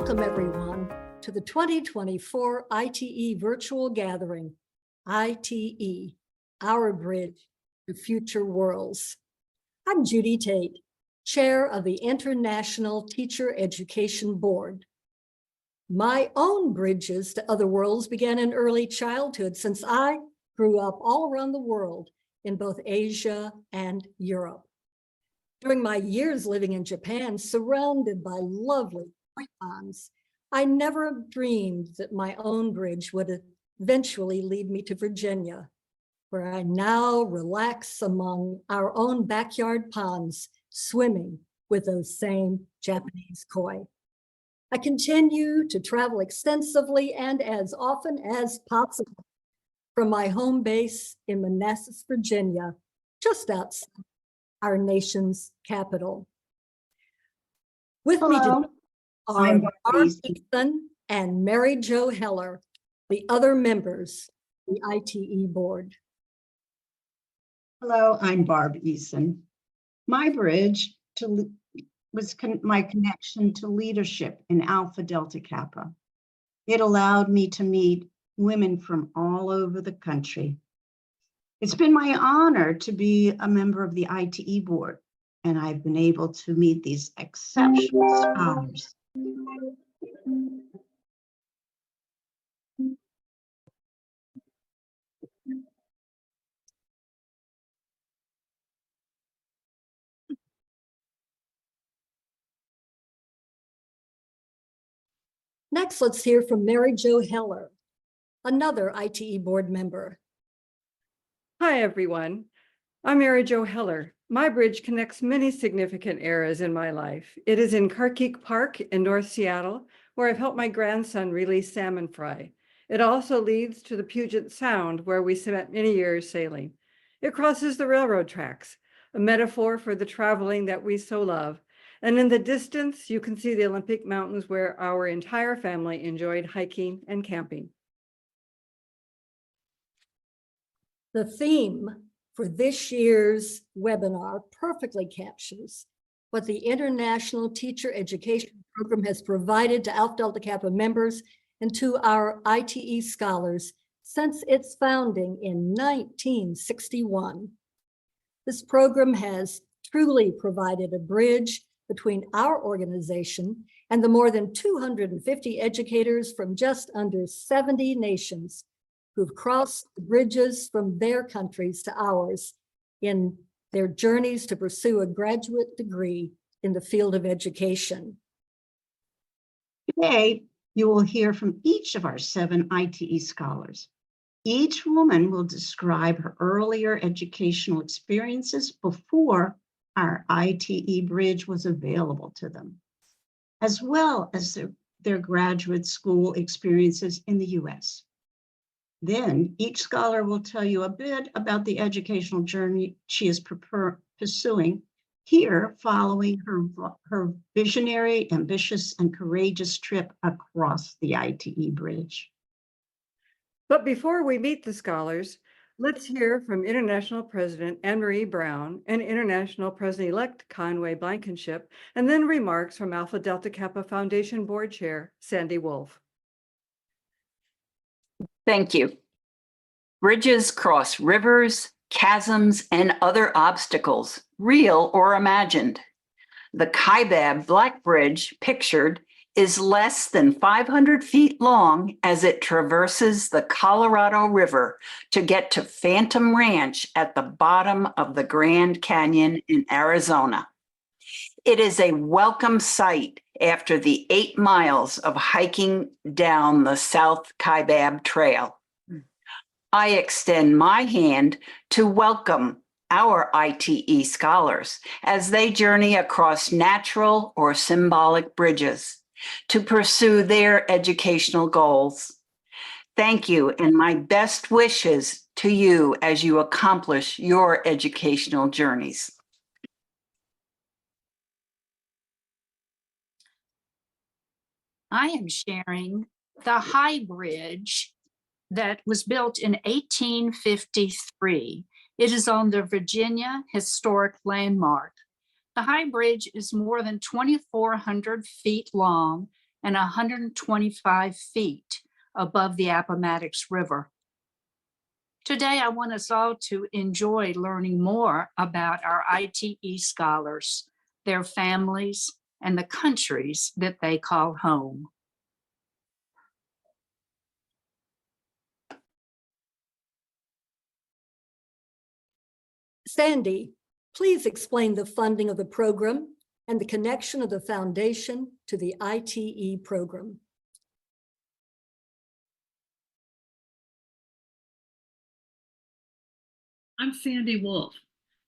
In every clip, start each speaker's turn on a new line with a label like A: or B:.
A: Welcome everyone to the 2024 ITE Virtual Gathering, ITE, Our Bridge to Future Worlds. I'm Judy Tate, Chair of the International Teacher Education Board. My own bridges to other worlds began in early childhood, since I grew up all around the world in both Asia and Europe. During my years living in Japan, surrounded by lovely koi ponds, I never dreamed that my own bridge would eventually lead me to Virginia, where I now relax among our own backyard ponds, swimming with those same Japanese koi. I continue to travel extensively and as often as possible from my home base in Manassas, Virginia, just outside our nation's capital. With me today are Barb Easton and Mary Jo Heller, the other members of the ITE board.
B: Hello, I'm Barb Easton. My bridge was my connection to leadership in Alpha Delta Kappa. It allowed me to meet women from all over the country. It's been my honor to be a member of the ITE board, and I've been able to meet these exceptional scholars.
A: Next, let's hear from Mary Jo Heller, another ITE board member.
C: Hi, everyone. I'm Mary Jo Heller. My bridge connects many significant eras in my life. It is in Carkeek Park in North Seattle, where I've helped my grandson release salmon fry. It also leads to the Puget Sound, where we spent many years sailing. It crosses the railroad tracks, a metaphor for the traveling that we so love. And in the distance, you can see the Olympic Mountains, where our entire family enjoyed hiking and camping.
A: The theme for this year's webinar perfectly captures what the International Teacher Education Program has provided to Alpha Delta Kappa members and to our ITE scholars since its founding in 1961. This program has truly provided a bridge between our organization and the more than 250 educators from just under 70 nations who've crossed the bridges from their countries to ours in their journeys to pursue a graduate degree in the field of education.
B: Today, you will hear from each of our 7 ITE scholars. Each woman will describe her earlier educational experiences before our ITE bridge was available to them, as well as their graduate school experiences in the US. Then each scholar will tell you a bit about the educational journey she is pursuing here following her visionary, ambitious, and courageous trip across the ITE bridge.
C: But before we meet the scholars, let's hear from International President Anne-Marie Brown and International President-elect Conway Blankenship, and then remarks from Alpha Delta Kappa Foundation Board Chair Sandy Wolf.
D: Thank you. Bridges cross rivers, chasms, and other obstacles, real or imagined. The Kaibab Black Bridge, pictured, is less than 500 feet long as it traverses the Colorado River to get to Phantom Ranch at the bottom of the Grand Canyon in Arizona. It is a welcome sight after the 8 miles of hiking down the South Kaibab Trail. I extend my hand to welcome our ITE scholars as they journey across natural or symbolic bridges to pursue their educational goals. Thank you, and my best wishes to you as you accomplish your educational journeys.
E: I am sharing the High Bridge that was built in 1853. It is on the Virginia Historic Landmark. The High Bridge is more than 2,400 feet long and 125 feet above the Appomattox River. Today, I want us all to enjoy learning more about our ITE scholars, their families, and the countries that they call home.
A: Sandy, please explain the funding of the program and the connection of the foundation to the ITE program.
F: I'm Sandy Wolf,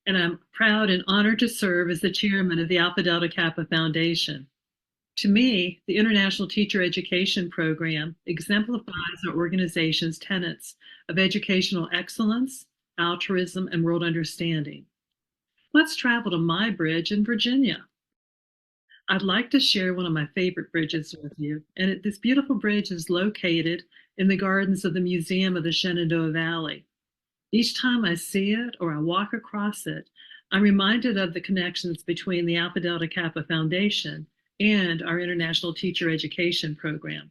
F: and I'm proud and honored to serve as the chairman of the Alpha Delta Kappa Foundation. To me, the International Teacher Education Program exemplifies our organization's tenets of educational excellence, altruism, and world understanding. Let's travel to my bridge in Virginia. I'd like to share one of my favorite bridges with you, and this beautiful bridge is located in the gardens of the Museum of the Shenandoah Valley. Each time I see it or I walk across it, I'm reminded of the connections between the Alpha Delta Kappa Foundation and our International Teacher Education Program.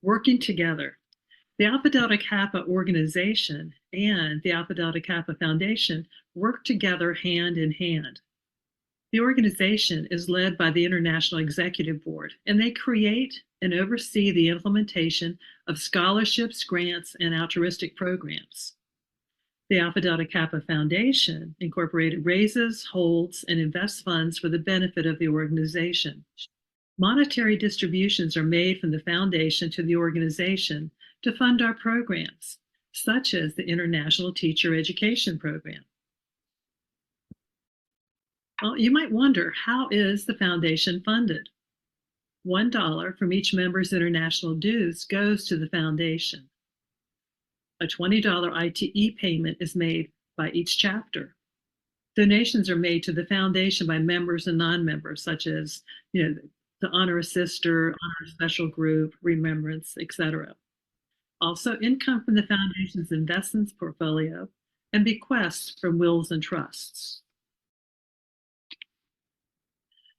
F: Working together, the Alpha Delta Kappa organization and the Alpha Delta Kappa Foundation work together hand in hand. The organization is led by the International Executive Board, and they create and oversee the implementation of scholarships, grants, and altruistic programs. The Alpha Delta Kappa Foundation Incorporated raises, holds, and invests funds for the benefit of the organization. Monetary distributions are made from the foundation to the organization to fund our programs, such as the International Teacher Education Program. Well, you might wonder, how is the foundation funded? $1 from each member's international dues goes to the foundation. A $20 ITE payment is made by each chapter. Donations are made to the foundation by members and non-members, such as, the Honor a Sister, Honor a Special Group, Remembrance, etc. Also, income from the foundation's investments portfolio and bequests from wills and trusts.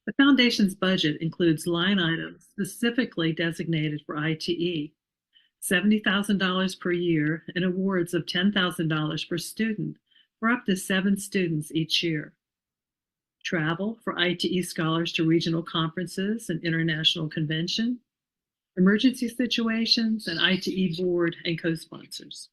F: The foundation's budget includes line items specifically designated for ITE, $70,000 per year, and awards of $10,000 per student for up to 7 students each year. Travel for ITE scholars to regional conferences and international convention, emergency situations, and ITE board and co-sponsors.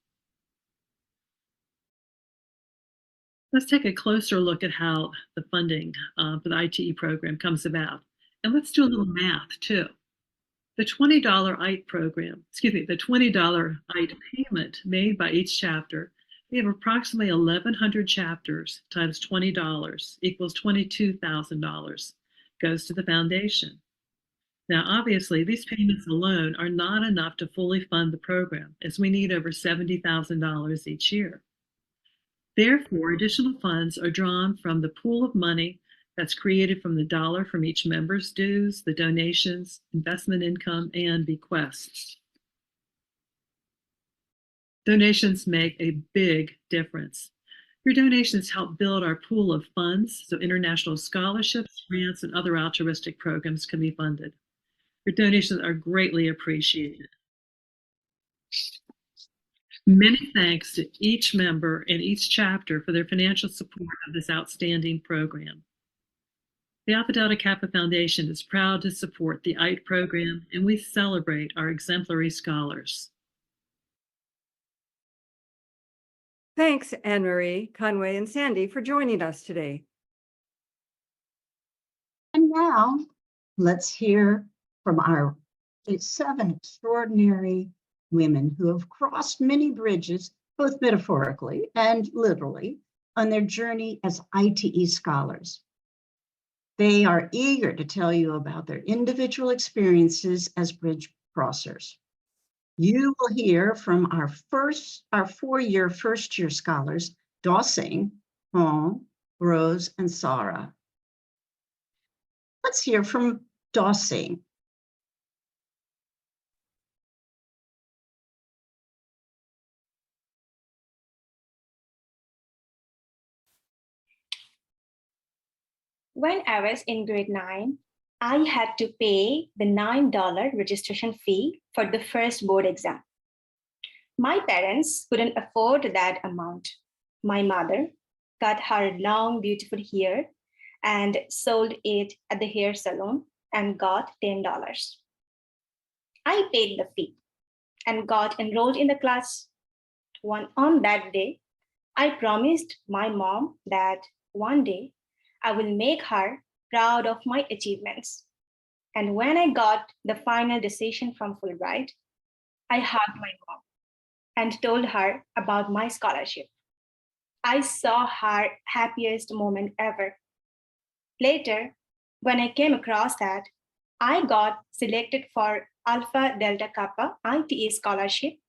F: Let's take a closer look at how the funding for the ITE program comes about. And let's do a little math too. The $20 ITE program, the $20 ITE payment made by each chapter, we have approximately 1,100 chapters times $20 equals $22,000, goes to the foundation. Now, obviously, these payments alone are not enough to fully fund the program, as we need over $70,000 each year. Therefore, additional funds are drawn from the pool of money that's created from the dollar from each member's dues, the donations, investment income, and bequests. Donations make a big difference. Your donations help build our pool of funds so international scholarships, grants, and other altruistic programs can be funded. Your donations are greatly appreciated. Many thanks to each member and each chapter for their financial support of this outstanding program. The Alpha Delta Kappa Foundation is proud to support the ITE program, and we celebrate our exemplary scholars.
C: Thanks, Anne-Marie, Conway, and Sandy for joining us today.
B: And now let's hear from our 7 extraordinary women who have crossed many bridges, both metaphorically and literally, on their journey as ITE scholars. They are eager to tell you about their individual experiences as bridge crossers. You will hear from our 4-year first-year scholars, Dawsing, Paul, Rose, and Sarah. Let's hear from Dawsing.
G: When I was in grade 9, I had to pay the $9 registration fee for the first board exam. My parents couldn't afford that amount. My mother cut her long, beautiful hair and sold it at the hair salon and got $10. I paid the fee and got enrolled in the class. On that day, I promised my mom that one day I will make her proud of my achievements. And when I got the final decision from Fulbright, I hugged my mom and told her about my scholarship. I saw her happiest moment ever. Later, when I came across that I got selected for Alpha Delta Kappa ITE scholarship,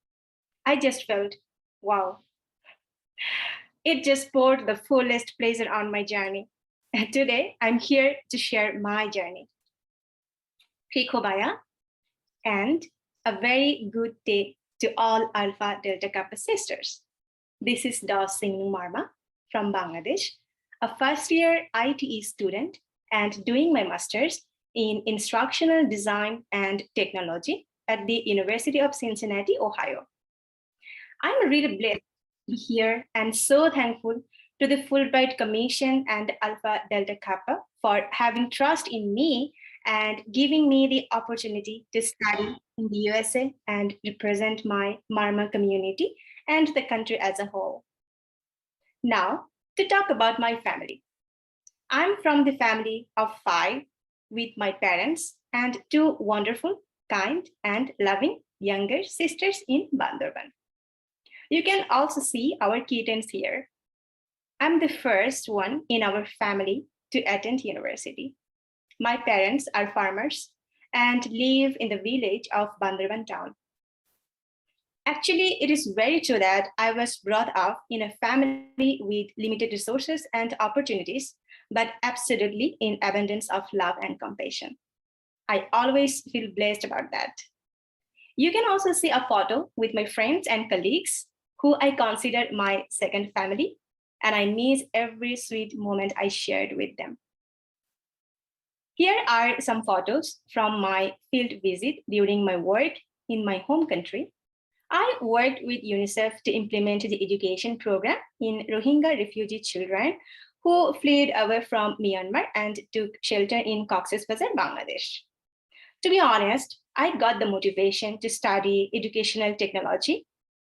G: I just felt, wow. It just poured the fullest pleasure on my journey. And today, I'm here to share my journey. Krikobaya, and a very good day to all Alpha Delta Kappa sisters. This is Das Singh Marma from Bangladesh, a first-year ITE student and doing my master's in instructional design and technology at the University of Cincinnati, Ohio. I'm really blessed to be here and so thankful to the Fulbright Commission and Alpha Delta Kappa for having trust in me and giving me the opportunity to study in the USA and represent my Marma community and the country as a whole. Now, to talk about my family. I'm from the family of 5 with my parents and 2 wonderful, kind, and loving younger sisters in Bandurban. You can also see our kittens here. I'm the first one in our family to attend university. My parents are farmers and live in the village of Bandurban town. Actually, it is very true that I was brought up in a family with limited resources and opportunities, but absolutely in abundance of love and compassion. I always feel blessed about that. You can also see a photo with my friends and colleagues who I consider my second family, and I miss every sweet moment I shared with them. Here are some photos from my field visit during my work in my home country. I worked with UNICEF to implement the education program in Rohingya refugee children who fled away from Myanmar and took shelter in Cox's Bazar, Bangladesh. To be honest, I got the motivation to study educational technology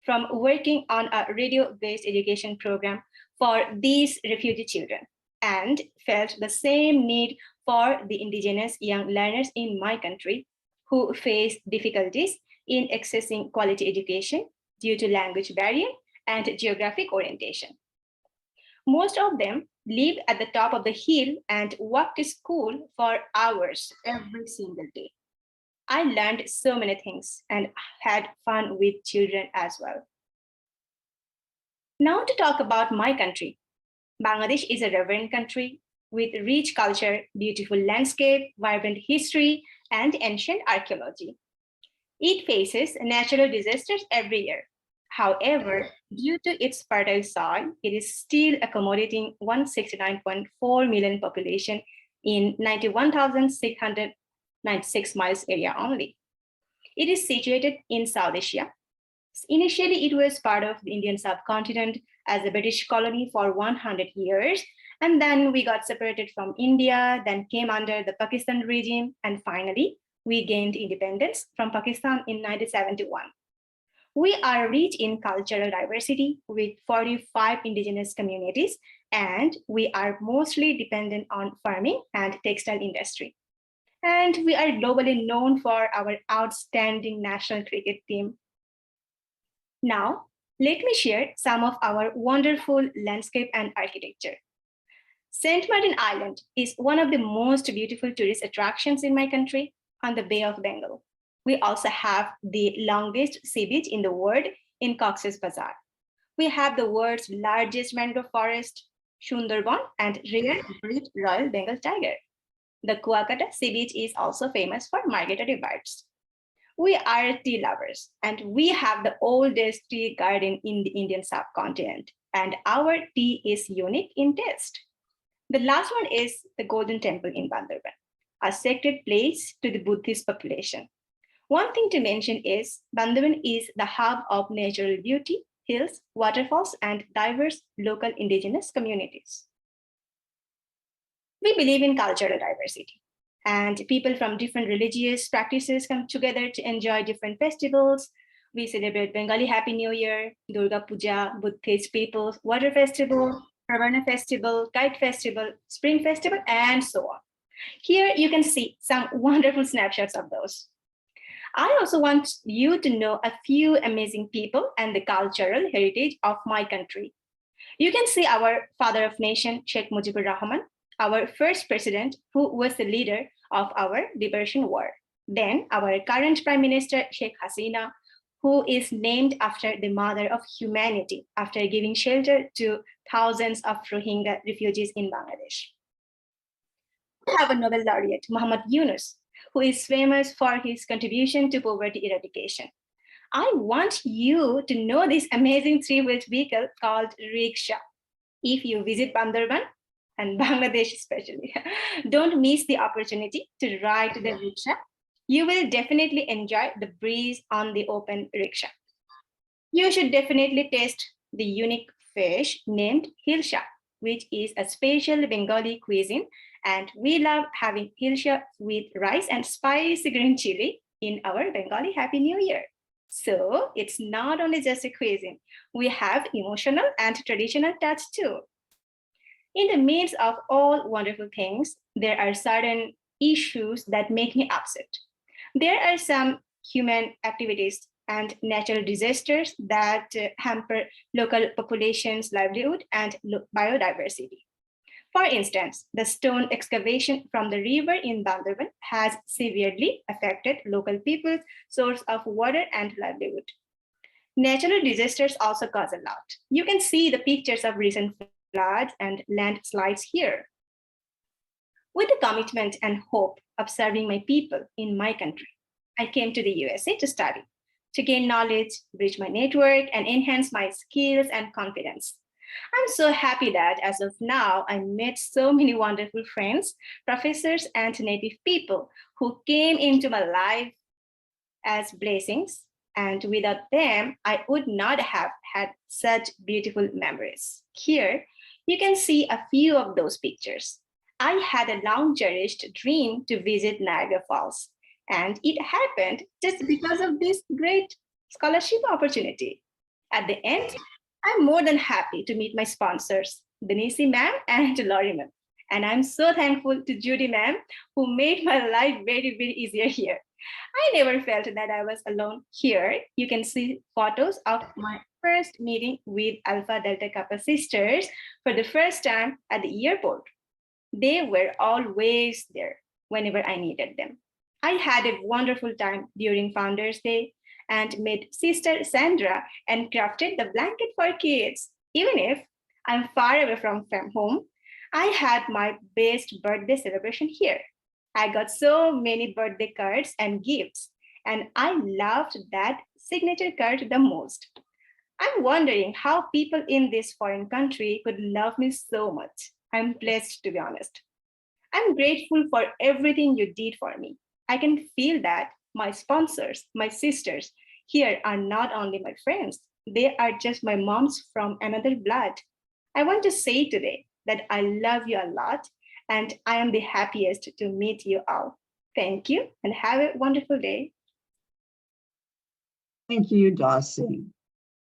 G: from working on a radio-based education program for these refugee children and felt the same need for the indigenous young learners in my country who face difficulties in accessing quality education due to language barrier and geographic orientation. Most of them live at the top of the hill and walk to school for hours every single day. I learned so many things and had fun with children as well. Now to talk about my country. Bangladesh is a reverent country with rich culture, beautiful landscape, vibrant history, and ancient archaeology. It faces natural disasters every year. However, due to its fertile soil, it is still accommodating 169.4 million population in 91,696 miles area only. It is situated in South Asia. Initially, it was part of the Indian subcontinent as a British colony for 100 years. And then we got separated from India, then came under the Pakistan regime, and finally, we gained independence from Pakistan in 1971. We are rich in cultural diversity with 45 indigenous communities, and we are mostly dependent on farming and textile industry. And we are globally known for our outstanding national cricket team. Now, let me share some of our wonderful landscape and architecture. St. Martin Island is one of the most beautiful tourist attractions in my country on the Bay of Bengal. We also have the longest sea beach in the world in Cox's Bazar. We have the world's largest mangrove forest, Sundarban, and rare breed Royal Bengal tiger. The Kuakata sea beach is also famous for migratory birds. We are tea lovers, and we have the oldest tea garden in the Indian subcontinent, and our tea is unique in taste. The last one is the Golden Temple in Bandurban. a sacred place to the Buddhist population. One thing to mention is Bandhavan is the hub of natural beauty, hills, waterfalls, and diverse local indigenous communities. We believe in cultural diversity, and people from different religious practices come together to enjoy different festivals. We celebrate Bengali Happy New Year, Durga Puja, Buddhist People's Water Festival, Ravana Festival, Kite Festival, Spring Festival, and so on. Here you can see some wonderful snapshots of those. I also want you to know a few amazing people and the cultural heritage of my country. You can see our father of nation, Sheikh Mujibur Rahman, our first president, who was the leader of our liberation war. Then our current prime minister, Sheikh Hasina, who is named after the mother of humanity after giving shelter to thousands of Rohingya refugees in Bangladesh. We have a Nobel laureate, Muhammad Yunus, who is famous for his contribution to poverty eradication. I want you to know this amazing three-wheeled vehicle called rickshaw. If you visit Bandarban, and Bangladesh especially, don't miss the opportunity to ride the rickshaw. You will definitely enjoy the breeze on the open rickshaw. You should definitely taste the unique fish named hilsha, which is a special Bengali cuisine, and we love having hilsha with rice and spicy green chili in our Bengali Happy New Year. So it's not only just a cuisine, we have emotional and traditional touch too. In the midst of all wonderful things, there are certain issues that make me upset. There are some human activities and natural disasters that hamper local populations' livelihood and biodiversity. For instance, the stone excavation from the river in Bandhavan has severely affected local people's source of water and livelihood. Natural disasters also cause a lot. You can see the pictures of recent floods and landslides here. With the commitment and hope of serving my people in my country, I came to the USA to study, to gain knowledge, bridge my network, and enhance my skills and confidence. I'm so happy that as of now, I met so many wonderful friends, professors, and native people who came into my life as blessings. And without them, I would not have had such beautiful memories. Here, you can see a few of those pictures. I had a long cherished dream to visit Niagara Falls, and it happened just because of this great scholarship opportunity. At the end, I'm more than happy to meet my sponsors, Denise ma'am and Laurie ma'am. And I'm so thankful to Judy ma'am, who made my life very, very easier here. I never felt that I was alone here. You can see photos of my first meeting with Alpha Delta Kappa sisters for the first time at the airport. They were always there whenever I needed them. I had a wonderful time during Founders Day and met Sister Sandra and crafted the blanket for kids. Even if I'm far away from home, I had my best birthday celebration here. I got so many birthday cards and gifts, and I loved that signature card the most. I'm wondering how people in this foreign country could love me so much. I'm blessed, to be honest. I'm grateful for everything you did for me. I can feel that my sponsors, my sisters here are not only my friends, they are just my moms from another blood. I want to say today that I love you a lot and I am the happiest to meet you all. Thank you and have a wonderful day.
B: Thank you, Dawson.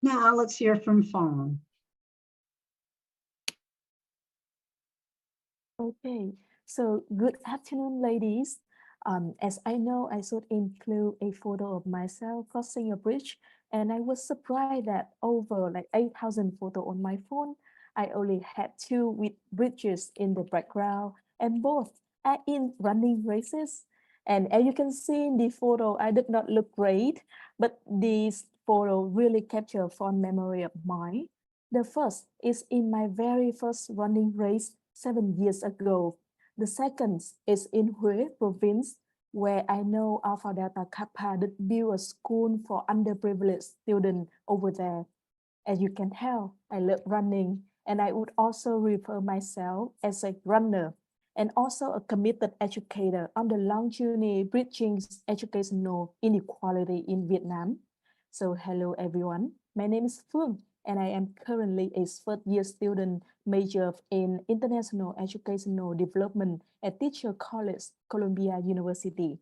B: Now let's hear from Fawn.
H: Okay, so good afternoon, ladies. As I know, I should include a photo of myself crossing a bridge, and I was surprised that over like 8,000 photos on my phone, I only had two with bridges in the background, and both are in running races. And as you can see in the photo, I did not look great, but this photo really capture a fond memory of mine. The first is in my very first running race 7 years ago. The second is in Hue province, where I know Alpha Delta Kappa did build a school for underprivileged students over there. As you can tell, I love running, and I would also refer myself as a runner. and also a committed educator on the long journey bridging educational inequality in Vietnam. So hello everyone, my name is Phương and I am currently a first year student major in International Educational Development at Teacher College, Columbia University.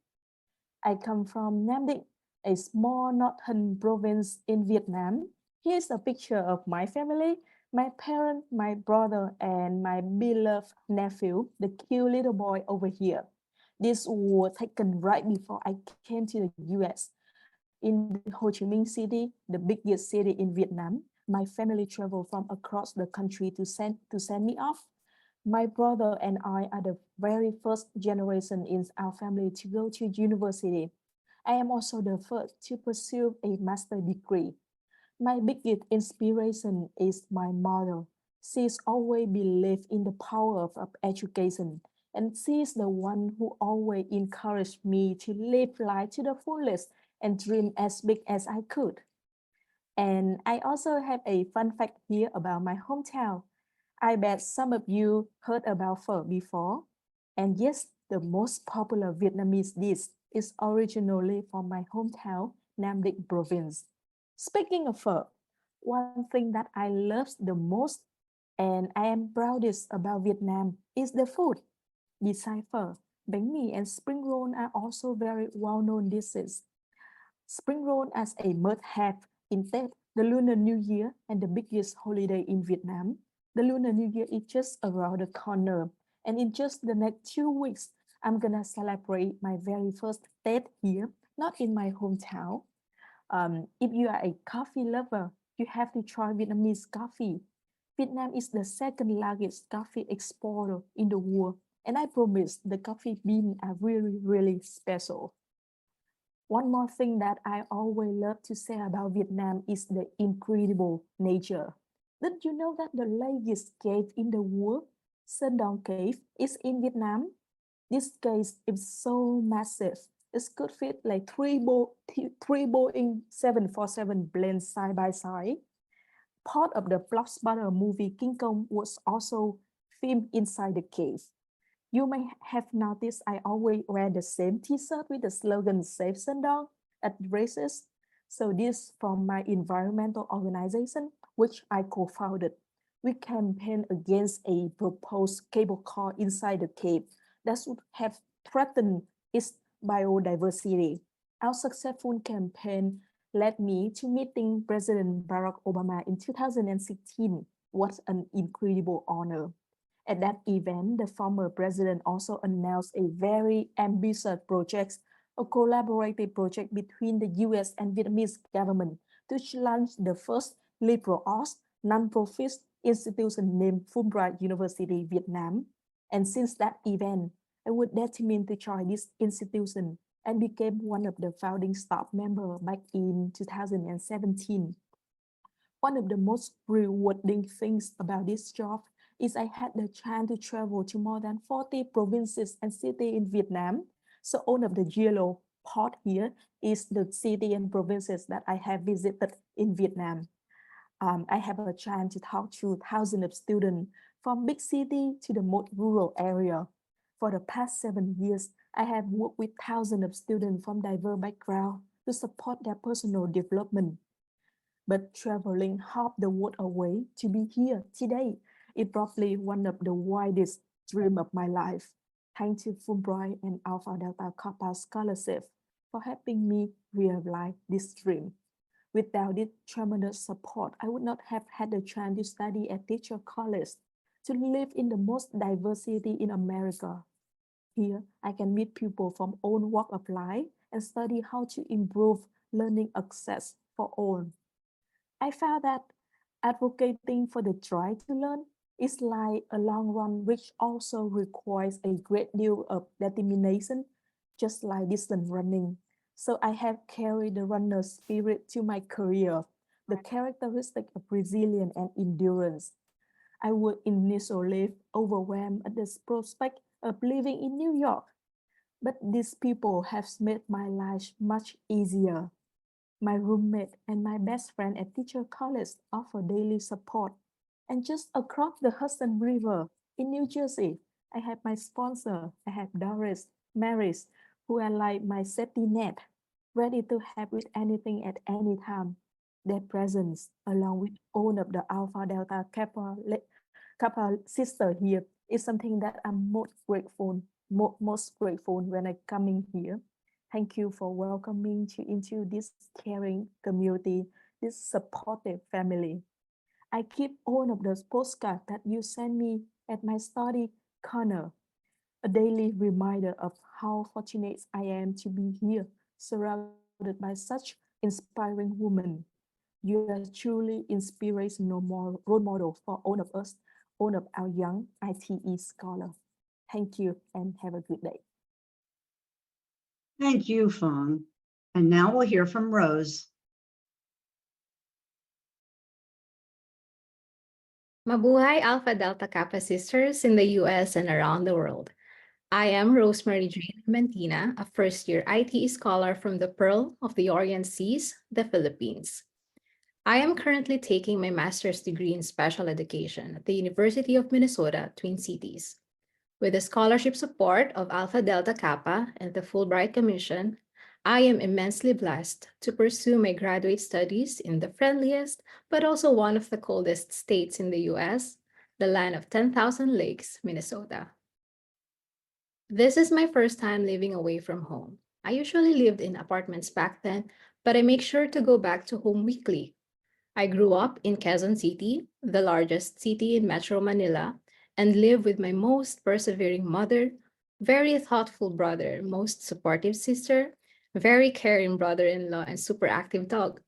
H: I come from Nam Định, a small northern province in Vietnam. Here's a picture of my family, my parents, my brother, and my beloved nephew, the cute little boy over here. These were taken right before I came to the US. In the Ho Chi Minh City, the biggest city in Vietnam, my family traveled from across the country to send me off. My brother and I are the very first generation in our family to go to university. I am also the first to pursue a master's degree. My biggest inspiration is my mother. She's always believed in the power of education, and she's the one who always encouraged me to live life to the fullest and dream as big as I could. And I also have a fun fact here about my hometown. I bet some of you heard about phở before. And yes, the most popular Vietnamese dish is originally from my hometown, Nam Định province. Speaking of phở, one thing that I love the most and I am proudest about Vietnam is the food. Besides phở, bánh mì and spring roll are also very well-known dishes. Spring roll as a must-have in Tết, the Lunar New Year, and the biggest holiday in Vietnam. The Lunar New Year is just around the corner, and in just the next 2 weeks, I'm gonna celebrate my very first Tết here, not in my hometown. If you are a coffee lover, you have to try Vietnamese coffee. Vietnam is the second largest coffee exporter in the world, and I promise the coffee beans are really, really special. One more thing that I always love to say about Vietnam is the incredible nature. Did you know that the largest cave in the world, Sơn Đoòng Cave, is in Vietnam? This cave is so massive. It could fit like three Boeing 747 planes side by side. Part of the blockbuster movie King Kong was also filmed inside the cave. You may have noticed I always wear the same t-shirt with the slogan Save Sơn Đoòng at races. So this from my environmental organization, which I co-founded. We campaigned against a proposed cable car inside the cave that would have threatened its biodiversity. Our successful campaign led me to meeting President Barack Obama in 2016. What an incredible honor. At that event, the former president also announced a very ambitious project, a collaborative project between the US and Vietnamese government to launch the first liberal arts non-profit institution named Fulbright University Vietnam. And since that event, I was determined to join this institution and became one of the founding staff members back in 2017. One of the most rewarding things about this job is I had the chance to travel to more than 40 provinces and cities in Vietnam. So all of the yellow part here is the city and provinces that I have visited in Vietnam. I have a chance to talk to thousands of students from big city to the most rural area. For the past 7 years, I have worked with thousands of students from diverse backgrounds to support their personal development. But traveling half the world away to be here today is probably one of the wildest dreams of my life. Thanks to Fulbright and Alpha Delta Kappa Scholarship for helping me realize this dream. Without this tremendous support, I would not have had the chance to study at Teacher College, to live in the most diversity in America. Here, I can meet people from all walks of life and study how to improve learning access for all. I found that advocating for the drive to learn is like a long run, which also requires a great deal of determination, just like distance running. So I have carried the runner spirit to my career, the characteristic of resilience and endurance. I was initially overwhelmed at the prospect of living in New York, but these people have made my life much easier. My roommate and my best friend at Teacher College offer daily support. And just across the Hudson River in New Jersey, I have my sponsor. I have Doris, Maris, who are like my safety net, ready to help with anything at any time. Their presence, along with all of the Alpha Delta Kappa sister here, is something that I'm most grateful when I coming here. Thank you for welcoming me into this caring community, this supportive family. I keep all of those postcards that you send me at my study corner, a daily reminder of how fortunate I am to be here, surrounded by such inspiring women. You are truly inspirational role model for all of us, all of our young ITE scholars. Thank you and have a good day.
B: Thank you, Fong. And now we'll hear from Rose.
I: Mabuhay Alpha Delta Kappa sisters in the US and around the world. I am Rosemary Jane Mentina, a first-year ITE scholar from the Pearl of the Orient Seas, the Philippines. I am currently taking my master's degree in special education at the University of Minnesota, Twin Cities. With the scholarship support of Alpha Delta Kappa and the Fulbright Commission, I am immensely blessed to pursue my graduate studies in the friendliest, but also one of the coldest states in the US, the land of 10,000 lakes, Minnesota. This is my first time living away from home. I usually lived in apartments back then, but I make sure to go back to home weekly. I grew up in Quezon City, the largest city in Metro Manila, and live with my most persevering mother, very thoughtful brother, most supportive sister, very caring brother-in-law, and super active dog.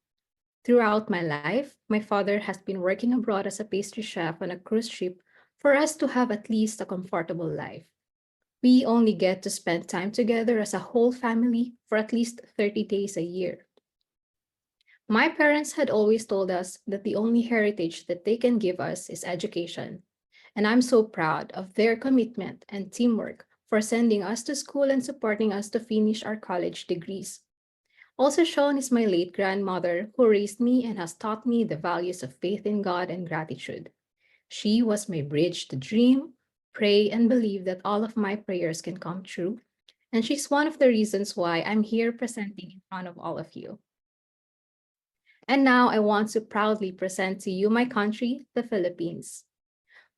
I: Throughout my life, my father has been working abroad as a pastry chef on a cruise ship for us to have at least a comfortable life. We only get to spend time together as a whole family for at least 30 days a year. My parents had always told us that the only heritage that they can give us is education. And I'm so proud of their commitment and teamwork for sending us to school and supporting us to finish our college degrees. Also shown is my late grandmother, who raised me and has taught me the values of faith in God and gratitude. She was my bridge to dream, pray, and believe that all of my prayers can come true. And she's one of the reasons why I'm here presenting in front of all of you. And now I want to proudly present to you my country, the Philippines.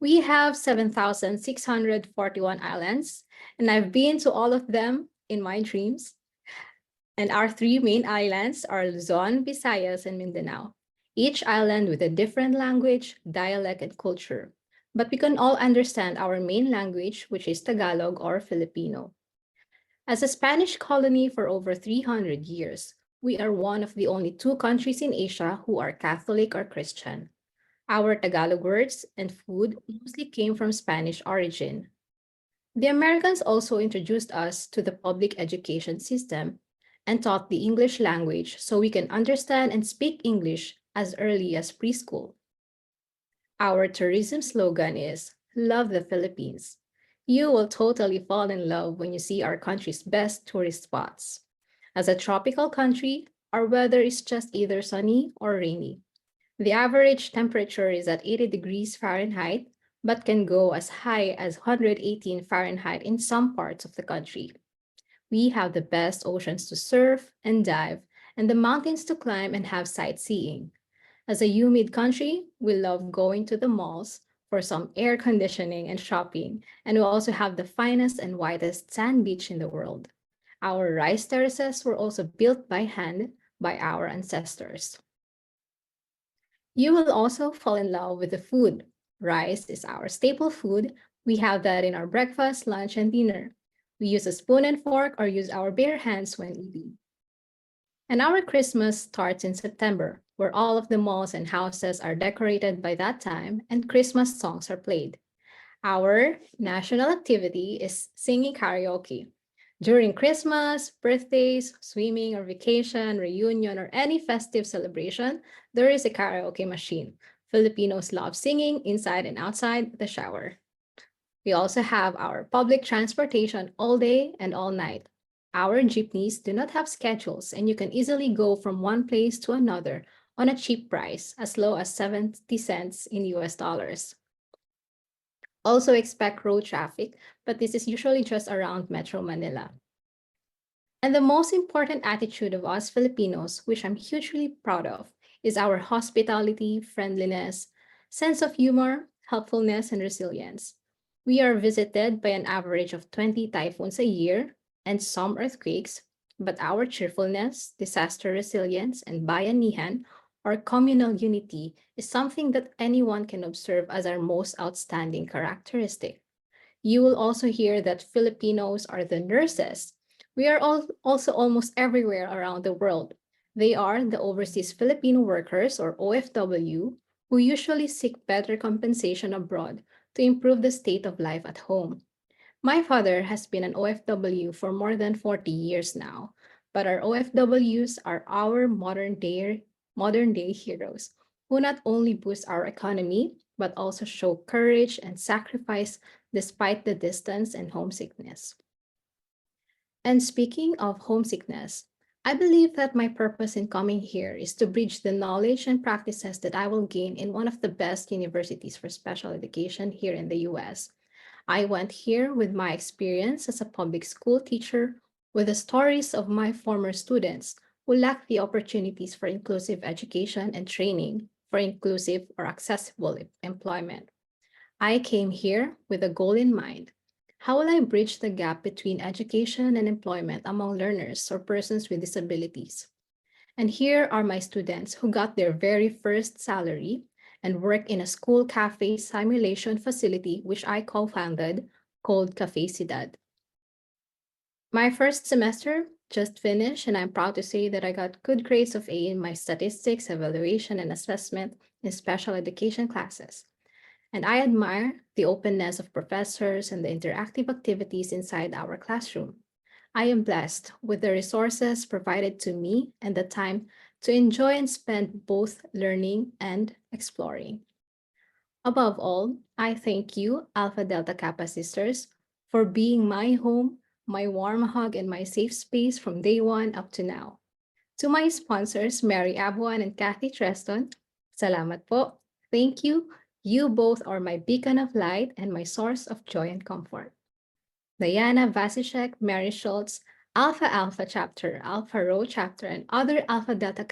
I: We have 7,641 islands, and I've been to all of them in my dreams. And our three main islands are Luzon, Visayas, and Mindanao, each island with a different language, dialect, and culture. But we can all understand our main language, which is Tagalog or Filipino. As a Spanish colony for over 300 years, we are one of the only two countries in Asia who are Catholic or Christian. Our Tagalog words and food mostly came from Spanish origin. The Americans also introduced us to the public education system and taught the English language so we can understand and speak English as early as preschool. Our tourism slogan is, "Love the Philippines." You will totally fall in love when you see our country's best tourist spots. As a tropical country, our weather is just either sunny or rainy. The average temperature is at 80 degrees Fahrenheit, but can go as high as 118 Fahrenheit in some parts of the country. We have the best oceans to surf and dive, and the mountains to climb and have sightseeing. As a humid country, we love going to the malls for some air conditioning and shopping, and we also have the finest and widest sand beach in the world. Our rice terraces were also built by hand by our ancestors. You will also fall in love with the food. Rice is our staple food. We have that in our breakfast, lunch, and dinner. We use a spoon and fork or use our bare hands when eating. And our Christmas starts in September, where all of the malls and houses are decorated by that time and Christmas songs are played. Our national activity is singing karaoke. During Christmas, birthdays, swimming or vacation, reunion, or any festive celebration, there is a karaoke machine. Filipinos love singing inside and outside the shower. We also have our public transportation all day and all night. Our jeepneys do not have schedules, and you can easily go from one place to another on a cheap price, as low as 70 cents in US dollars. Also expect road traffic, but this is usually just around Metro Manila. And the most important attitude of us Filipinos, which I'm hugely proud of, is our hospitality, friendliness, sense of humor, helpfulness, and resilience. We are visited by an average of 20 typhoons a year and some earthquakes, but our cheerfulness, disaster resilience, and bayanihan, or communal unity, is something that anyone can observe as our most outstanding characteristic. You will also hear that Filipinos are the nurses. We are also almost everywhere around the world. They are the overseas Filipino workers, or OFW, who usually seek better compensation abroad to improve the state of life at home. My father has been an OFW for more than 40 years now, but our OFWs are our modern day heroes who not only boost our economy, but also show courage and sacrifice despite the distance and homesickness. And speaking of homesickness, I believe that my purpose in coming here is to bridge the knowledge and practices that I will gain in one of the best universities for special education here in the US. I went here with my experience as a public school teacher, with the stories of my former students who lacked the opportunities for inclusive education and training for inclusive or accessible employment. I came here with a goal in mind. How will I bridge the gap between education and employment among learners or persons with disabilities? And here are my students who got their very first salary and work in a school cafe simulation facility, which I co-founded, called Cafe Ciudad. My first semester just finished, and I'm proud to say that I got good grades of A in my statistics, evaluation, and assessment in special education classes. And I admire the openness of professors and the interactive activities inside our classroom. I am blessed with the resources provided to me and the time to enjoy and spend both learning and exploring. Above all, I thank you, Alpha Delta Kappa sisters, for being my home, my warm hug, and my safe space from day one up to now. To my sponsors, Mary Abuan and Kathy Treston, salamat po. Thank you. You both are my beacon of light and my source of joy and comfort. Diana Vasicek, Mary Schultz, Alpha Alpha chapter, Alpha Rho chapter, and other Alpha Delta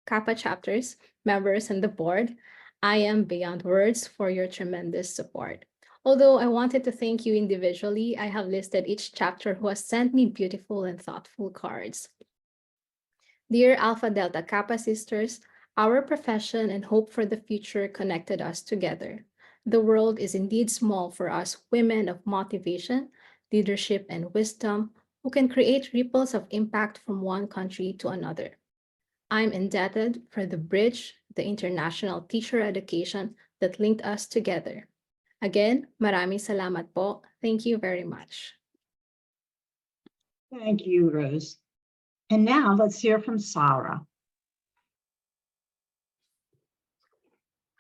I: Kappa chapters, members, and the board, I am beyond words for your tremendous support. Although I wanted to thank you individually, I have listed each chapter who has sent me beautiful and thoughtful cards. Dear Alpha Delta Kappa sisters, our profession and hope for the future connected us together. The world is indeed small for us women of motivation, leadership, and wisdom who can create ripples of impact from one country to another. I'm indebted for the bridge, the international teacher education that linked us together. Again, maraming salamat po. Thank you very much.
B: Thank you, Rose. And now let's hear from Sarah.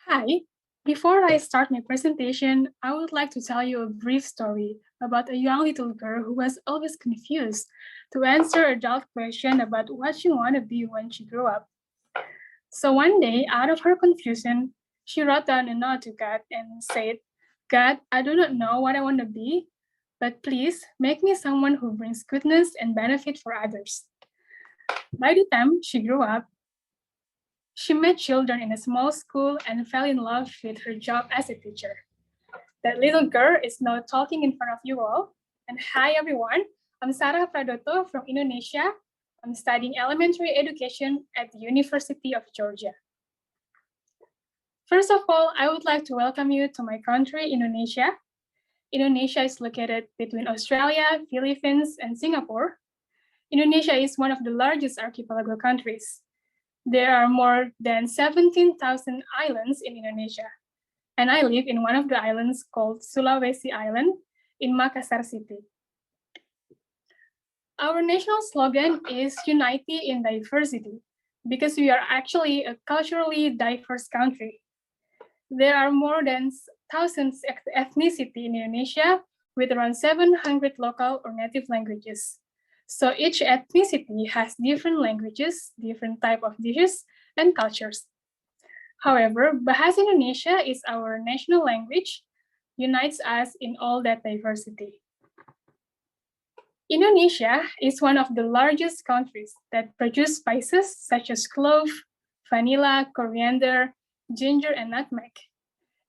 J: Hi. Before I start my presentation, I would like to tell you a brief story about a young little girl who was always confused to answer adult question about what she wanted to be when she grew up. So one day, out of her confusion, she wrote down a note to God and said, God, I do not know what I want to be, but please make me someone who brings goodness and benefit for others. By the time she grew up, she met children in a small school and fell in love with her job as a teacher. That little girl is now talking in front of you all. And hi, everyone. I'm Sarah Pradoto from Indonesia. I'm studying elementary education at the University of Georgia. First of all, I would like to welcome you to my country, Indonesia. Indonesia is located between Australia, Philippines, and Singapore. Indonesia is one of the largest archipelago countries. There are more than 17,000 islands in Indonesia, and I live in one of the islands called Sulawesi Island in Makassar City. Our national slogan is Unity in Diversity, because we are actually a culturally diverse country. There are more than thousands of ethnicity in Indonesia, with around 700 local or native languages. So each ethnicity has different languages, different type of dishes, and cultures. However, Bahasa Indonesia is our national language, unites us in all that diversity. Indonesia is one of the largest countries that produce spices such as clove, vanilla, coriander, ginger, and nutmeg.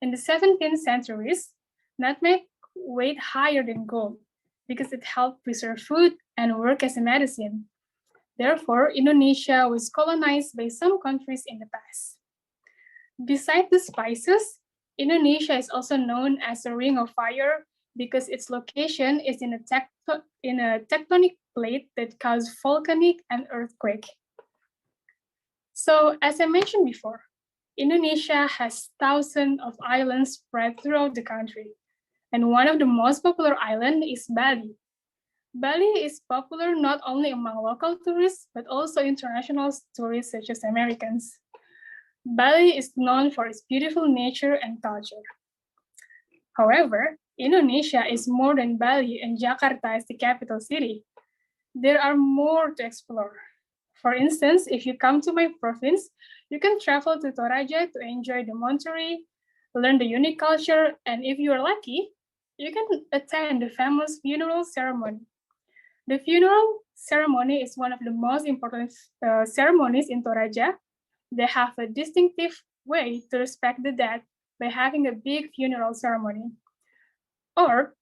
J: In the 17th centuries, nutmeg weighed higher than gold because it helped preserve food and work as a medicine. Therefore, Indonesia was colonized by some countries in the past. Besides the spices, Indonesia is also known as a ring of fire because its location is in a tectonic plate that causes volcanic and earthquake. So, as I mentioned before, Indonesia has thousands of islands spread throughout the country, and one of the most popular islands is Bali. Bali is popular not only among local tourists, but also international tourists such as Americans. Bali is known for its beautiful nature and culture. However, Indonesia is more than Bali, and Jakarta is the capital city. There are more to explore. For instance, if you come to my province, you can travel to Toraja to enjoy the Monterey, learn the unique culture, and if you are lucky, you can attend the famous funeral ceremony. The funeral ceremony is one of the most important ceremonies in Toraja. They have a distinctive way to respect the dead by having a big funeral ceremony. Or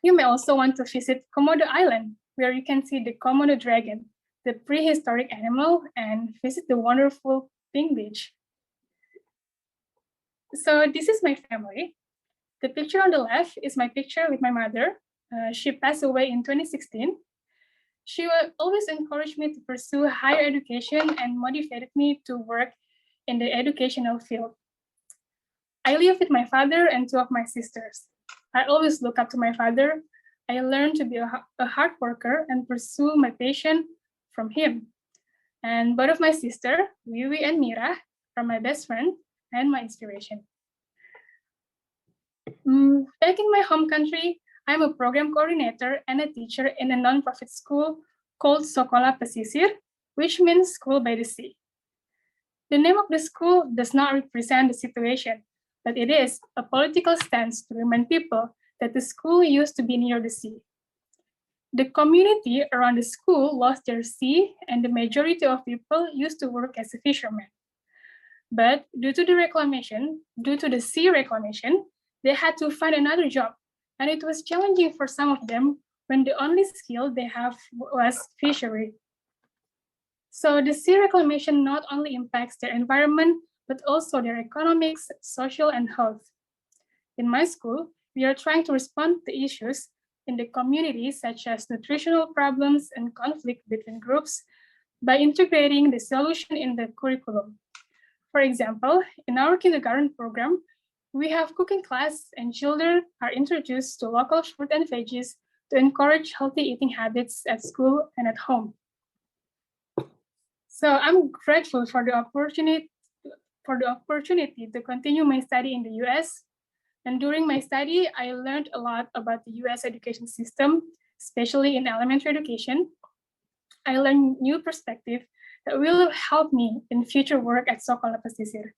J: you may also want to visit Komodo Island, where you can see the Komodo dragon, the prehistoric animal, and visit the wonderful Pink Beach. So this is my family. The picture on the left is my picture with my mother. She passed away in 2016. She will always encourage me to pursue higher education and motivated me to work in the educational field. I live with my father and two of my sisters. I always look up to my father. I learned to be a hard worker and pursue my passion from him. And both of my sisters, Wiwi and Mira, are my best friend and my inspiration. Back in my home country, I'm a program coordinator and a teacher in a nonprofit school called Sekolah Pesisir, which means school by the sea. The name of the school does not represent the situation, but it is a political stance to remind people that the school used to be near the sea. The community around the school lost their sea, and the majority of people used to work as a fisherman. But due to the sea reclamation, they had to find another job, and it was challenging for some of them when the only skill they have was fishery. So the sea reclamation not only impacts their environment, but also their economics, social, and health. In my school, we are trying to respond to issues in the community, such as nutritional problems and conflict between groups, by integrating the solution in the curriculum. For example, in our kindergarten program, we have cooking class and children are introduced to local fruit and veggies to encourage healthy eating habits at school and at home. So I'm grateful for the opportunity to continue my study in the US. And during my study, I learned a lot about the US education system, especially in elementary education. I learned new perspective that will help me in future work at Sekolah Pesisir.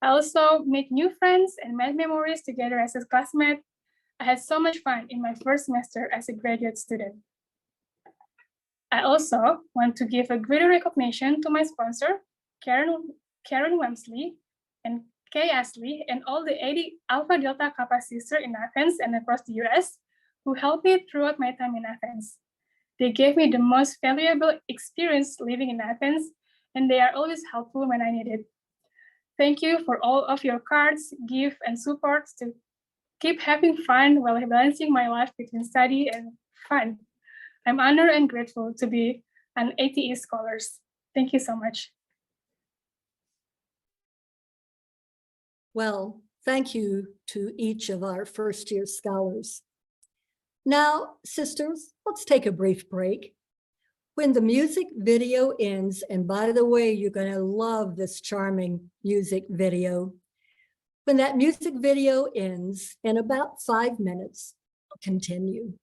J: I also made new friends and made memories together as a classmate. I had so much fun in my first semester as a graduate student. I also want to give a greater recognition to my sponsor, Karen Wemsley and Kay Ashley, and all the 80 Alpha Delta Kappa sisters in Athens and across the US who helped me throughout my time in Athens. They gave me the most valuable experience living in Athens, and they are always helpful when I need it. Thank you for all of your cards, gifts, and support to keep having fun while balancing my life between study and fun. I'm honored and grateful to be an ITE scholar. Thank you so much.
A: Well, thank you to each of our first-year scholars. Now, sisters, let's take a brief break. When the music video ends, and by the way, you're going to love this charming music video. When that music video ends, in about 5 minutes, I'll continue.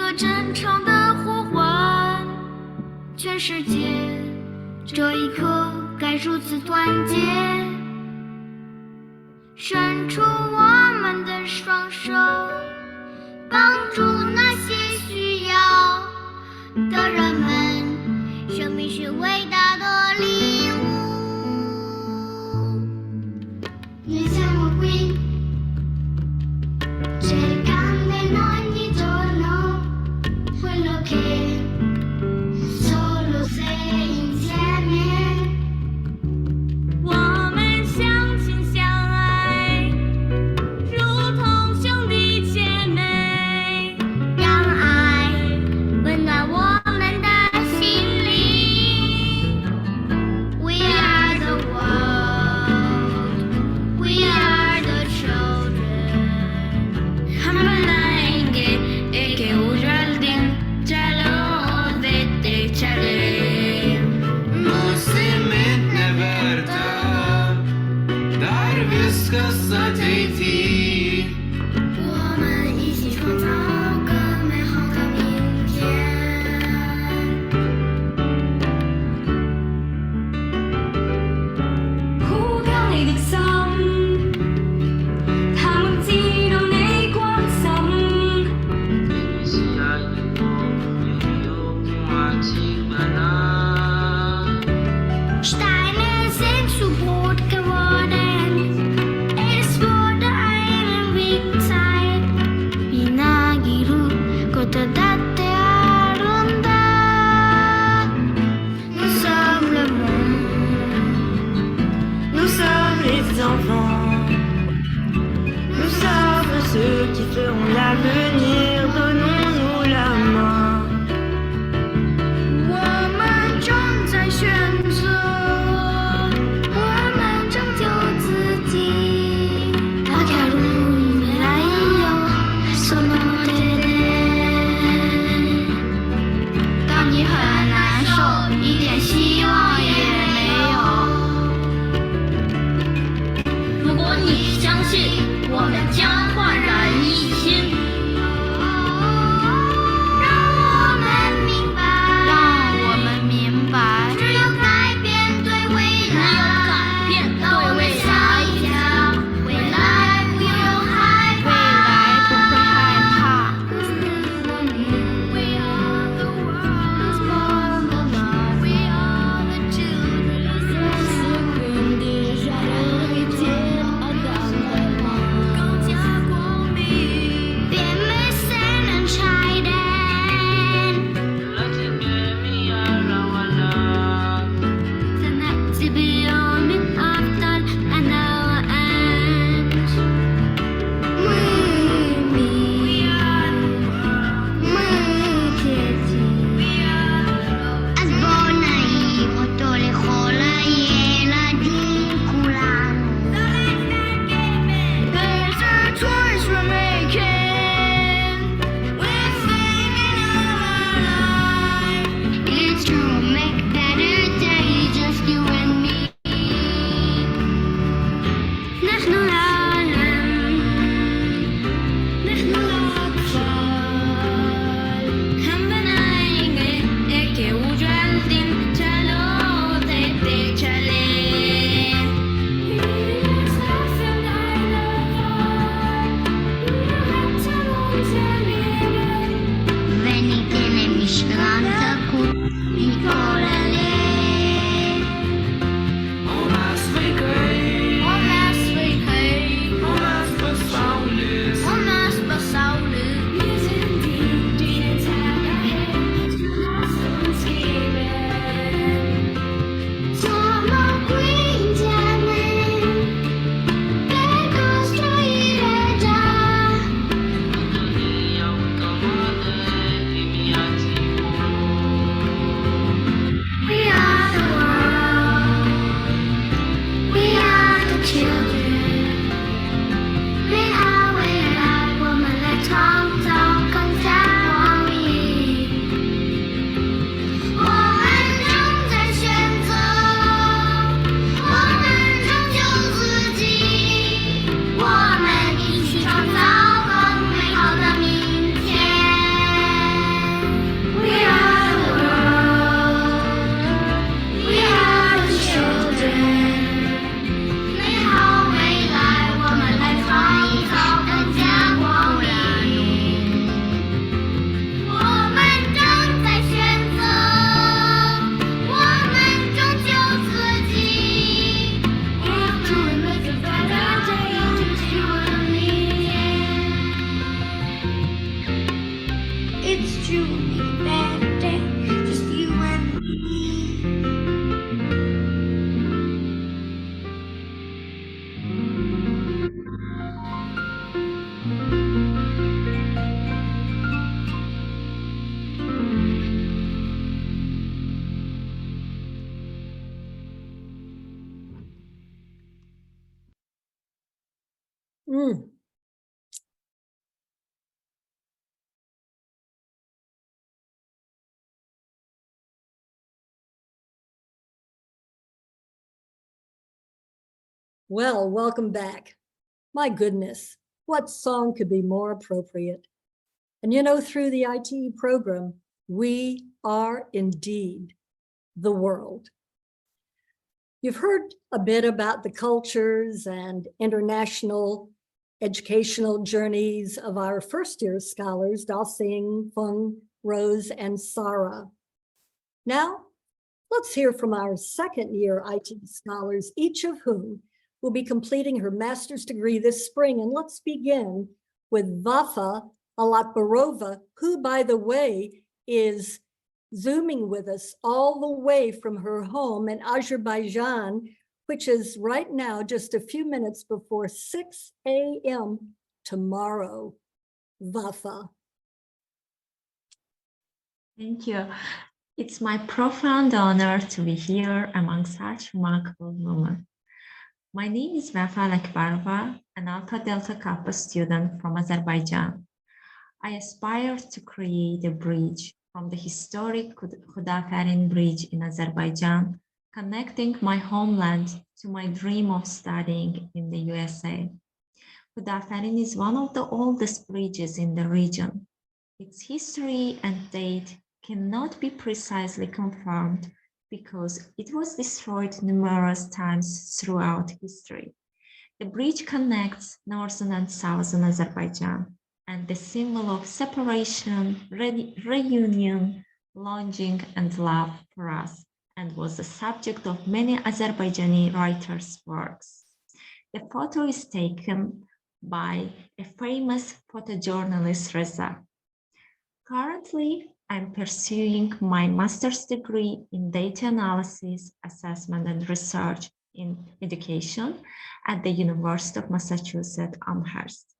K: 个真诚的呼唤，全世界这一刻该如此团结，伸出我们的双手，帮助那些需要的人们。生命是伟大的礼物。Ne siamo qui, cercando in ogni giorno quello che solo sei insieme。我们相亲相爱，如同兄弟姐妹，让爱温暖我们的心灵。We are the world, we are the children. हम बनाएंगे एक उजल दिन, चलो is truly better, just you and me.
A: Mm. Well, welcome back. My goodness, what song could be more appropriate? And you know, through the ITE program, we are indeed the world. You've heard a bit about the cultures and international educational journeys of our first-year scholars, Da-Sing, Feng, Rose, and Sarah. Now, let's hear from our second-year ITE scholars, each of whom will be completing her master's degree this spring. And let's begin with Vafa Alatbarova, who, by the way, is Zooming with us all the way from her home in Azerbaijan, which is right now just a few minutes before 6 a.m. tomorrow. Vafa.
L: Thank you. It's my profound honor to be here among such remarkable women. My name is Vafa Alatbarova, an Alpha Delta Kappa student from Azerbaijan. I aspire to create a bridge from the historic Khudafarin Bridge in Azerbaijan, connecting my homeland to my dream of studying in the USA. Khudafarin is one of the oldest bridges in the region. Its history and date cannot be precisely confirmed because it was destroyed numerous times throughout history. The bridge connects northern and southern Azerbaijan, and the symbol of separation, reunion, longing, and love for us, and was the subject of many Azerbaijani writers' works. The photo is taken by a famous photojournalist, Reza. Currently, I'm pursuing my master's degree in data analysis, assessment, and research in education at the University of Massachusetts Amherst.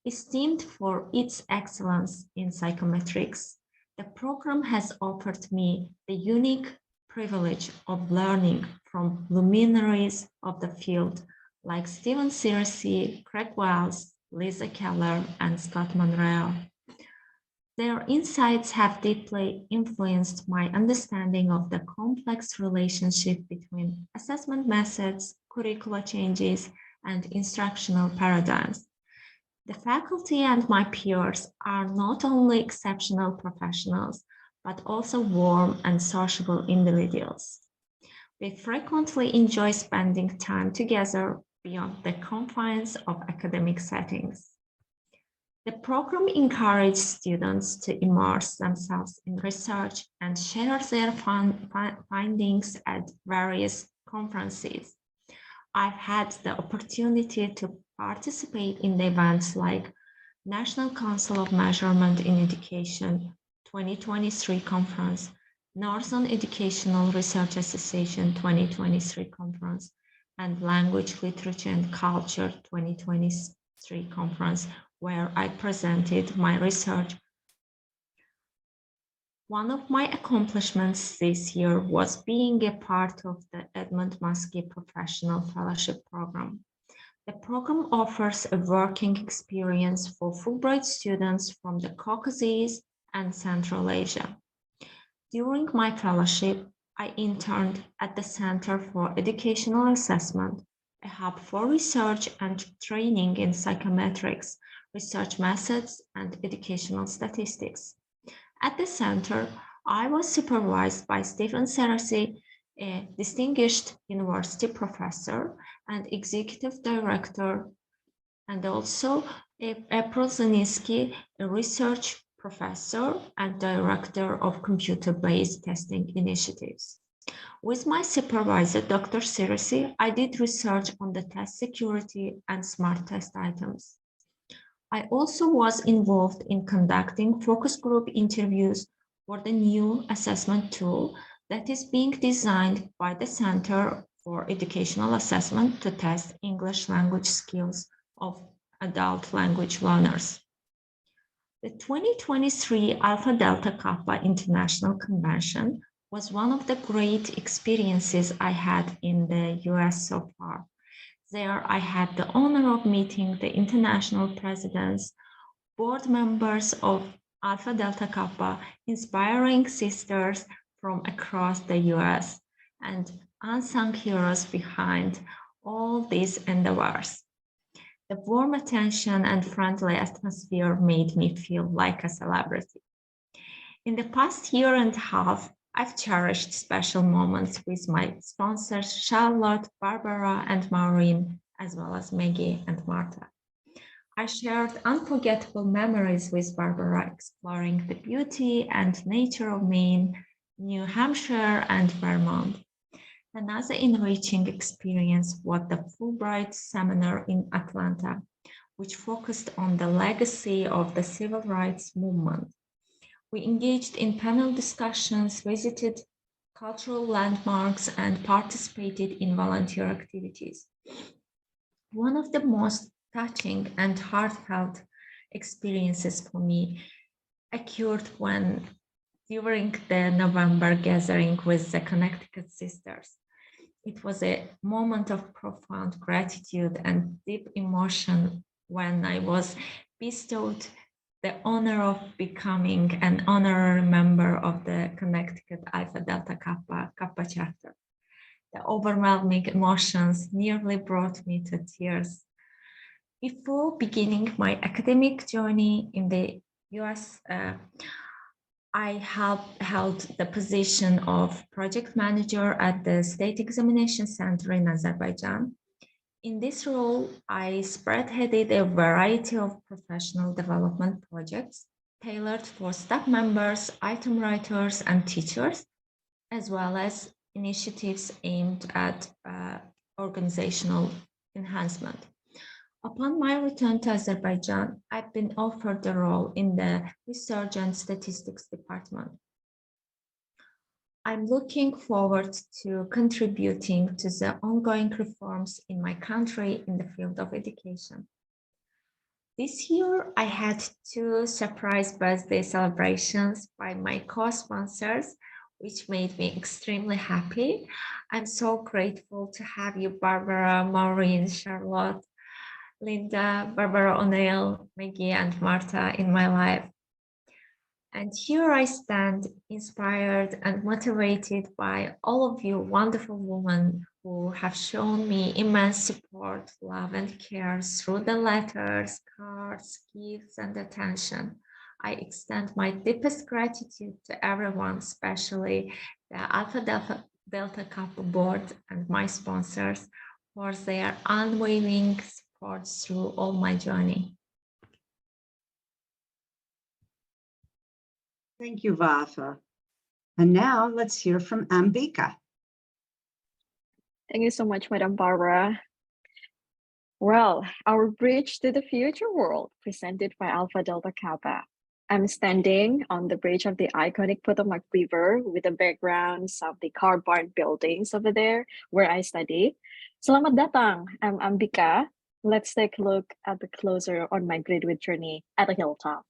L: Esteemed for its excellence in psychometrics, the program has offered me the unique privilege of learning from luminaries of the field like Stephen Searcy, Craig Wells, Lisa Keller, and Scott Monreal. Their insights have deeply influenced my understanding of the complex relationship between assessment methods, curricula changes, and instructional paradigms. The faculty and my peers are not only exceptional professionals, but also warm and sociable individuals. We frequently enjoy spending time together beyond the confines of academic settings. The program encourages students to immerse themselves in research and share their findings at various conferences. I've had the opportunity to participate in the events like National Council of Measurement in Education 2023 Conference, Northern Educational Research Association 2023 Conference, and Language, Literature, and Culture 2023 Conference, where I presented my research. One of my accomplishments this year was being a part of the Edmund Muskie Professional Fellowship Program. The program offers a working experience for Fulbright students from the Caucasus and Central Asia. During my fellowship, I interned at the Center for Educational Assessment, a hub for research and training in psychometrics, research methods, and educational statistics. At the center, I was supervised by Stephen Searcy, a distinguished university professor and executive director, and also April Zaninsky, a research professor and director of computer-based testing initiatives. With my supervisor, Dr. Searcy, I did research on the test security and smart test items. I also was involved in conducting focus group interviews for the new assessment tool that is being designed by the Center for Educational Assessment to test English language skills of adult language learners. The 2023 Alpha Delta Kappa International Convention was one of the great experiences I had in the US so far. There, I had the honor of meeting the international presidents, board members of Alpha Delta Kappa, inspiring sisters from across the US, and unsung heroes behind all these endeavors. The warm attention and friendly atmosphere made me feel like a celebrity. In the past year and a half, I've cherished special moments with my sponsors, Charlotte, Barbara, and Maureen, as well as Maggie and Martha. I shared unforgettable memories with Barbara, exploring the beauty and nature of Maine, New Hampshire, and Vermont. Another enriching experience was the Fulbright seminar in Atlanta, which focused on the legacy of the civil rights movement. We engaged in panel discussions, visited cultural landmarks, and participated in volunteer activities. One of the most touching and heartfelt experiences for me occurred during the November gathering with the Connecticut Sisters. It was a moment of profound gratitude and deep emotion when I was bestowed the honor of becoming an honorary member of the Connecticut Alpha Delta Kappa chapter. The overwhelming emotions nearly brought me to tears. Before beginning my academic journey in the US, I held the position of project manager at the State Examination Center in Azerbaijan. In this role, I spearheaded a variety of professional development projects tailored for staff members, item writers, and teachers, as well as initiatives aimed at organizational enhancement. Upon my return to Azerbaijan, I've been offered the role in the Research and Statistics Department. I'm looking forward to contributing to the ongoing reforms in my country in the field of education. This year, I had 2 surprise birthday celebrations by my co-sponsors, which made me extremely happy. I'm so grateful to have you, Barbara, Maureen, Charlotte, Linda, Barbara O'Neill, Maggie, and Martha in my life. And here I stand, inspired and motivated by all of you wonderful women who have shown me immense support, love, and care through the letters, cards, gifts, and attention. I extend my deepest gratitude to everyone, especially the Alpha Delta Kappa board and my sponsors for their unwavering support through all my journey.
B: Thank you, Vafa. And now let's hear from Ambika.
M: Thank you so much, Madam Barbara. Well, our bridge to the future world presented by Alpha Delta Kappa. I'm standing on the bridge of the iconic Potomac River with the backgrounds of the car-barn buildings over there where I study. Selamat datang, I'm Ambika. Let's take a look at the closer on my graduate journey at the hilltop.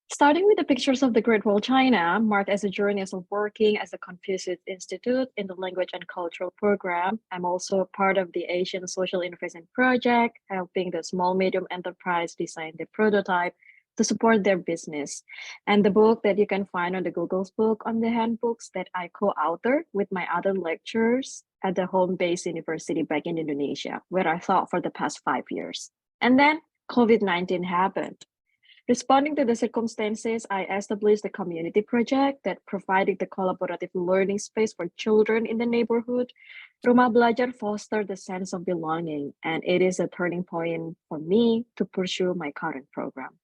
M: Starting with the pictures of the Great Wall China, marked as a journey of working as a Confucius Institute in the Language and Cultural Program. I'm also part of the Asian Social Innovation Project, helping the small medium enterprise design the prototype to support their business. And the book that you can find on the Google's book on the handbooks that I co-author with my other lecturers at the home-based university back in Indonesia, where I taught for the past 5 years. And then COVID-19 happened. Responding to the circumstances, I established a community project that provided the collaborative learning space for children in the neighborhood. Rumah Belajar fostered the sense of belonging, and it is a turning point for me to pursue my current program.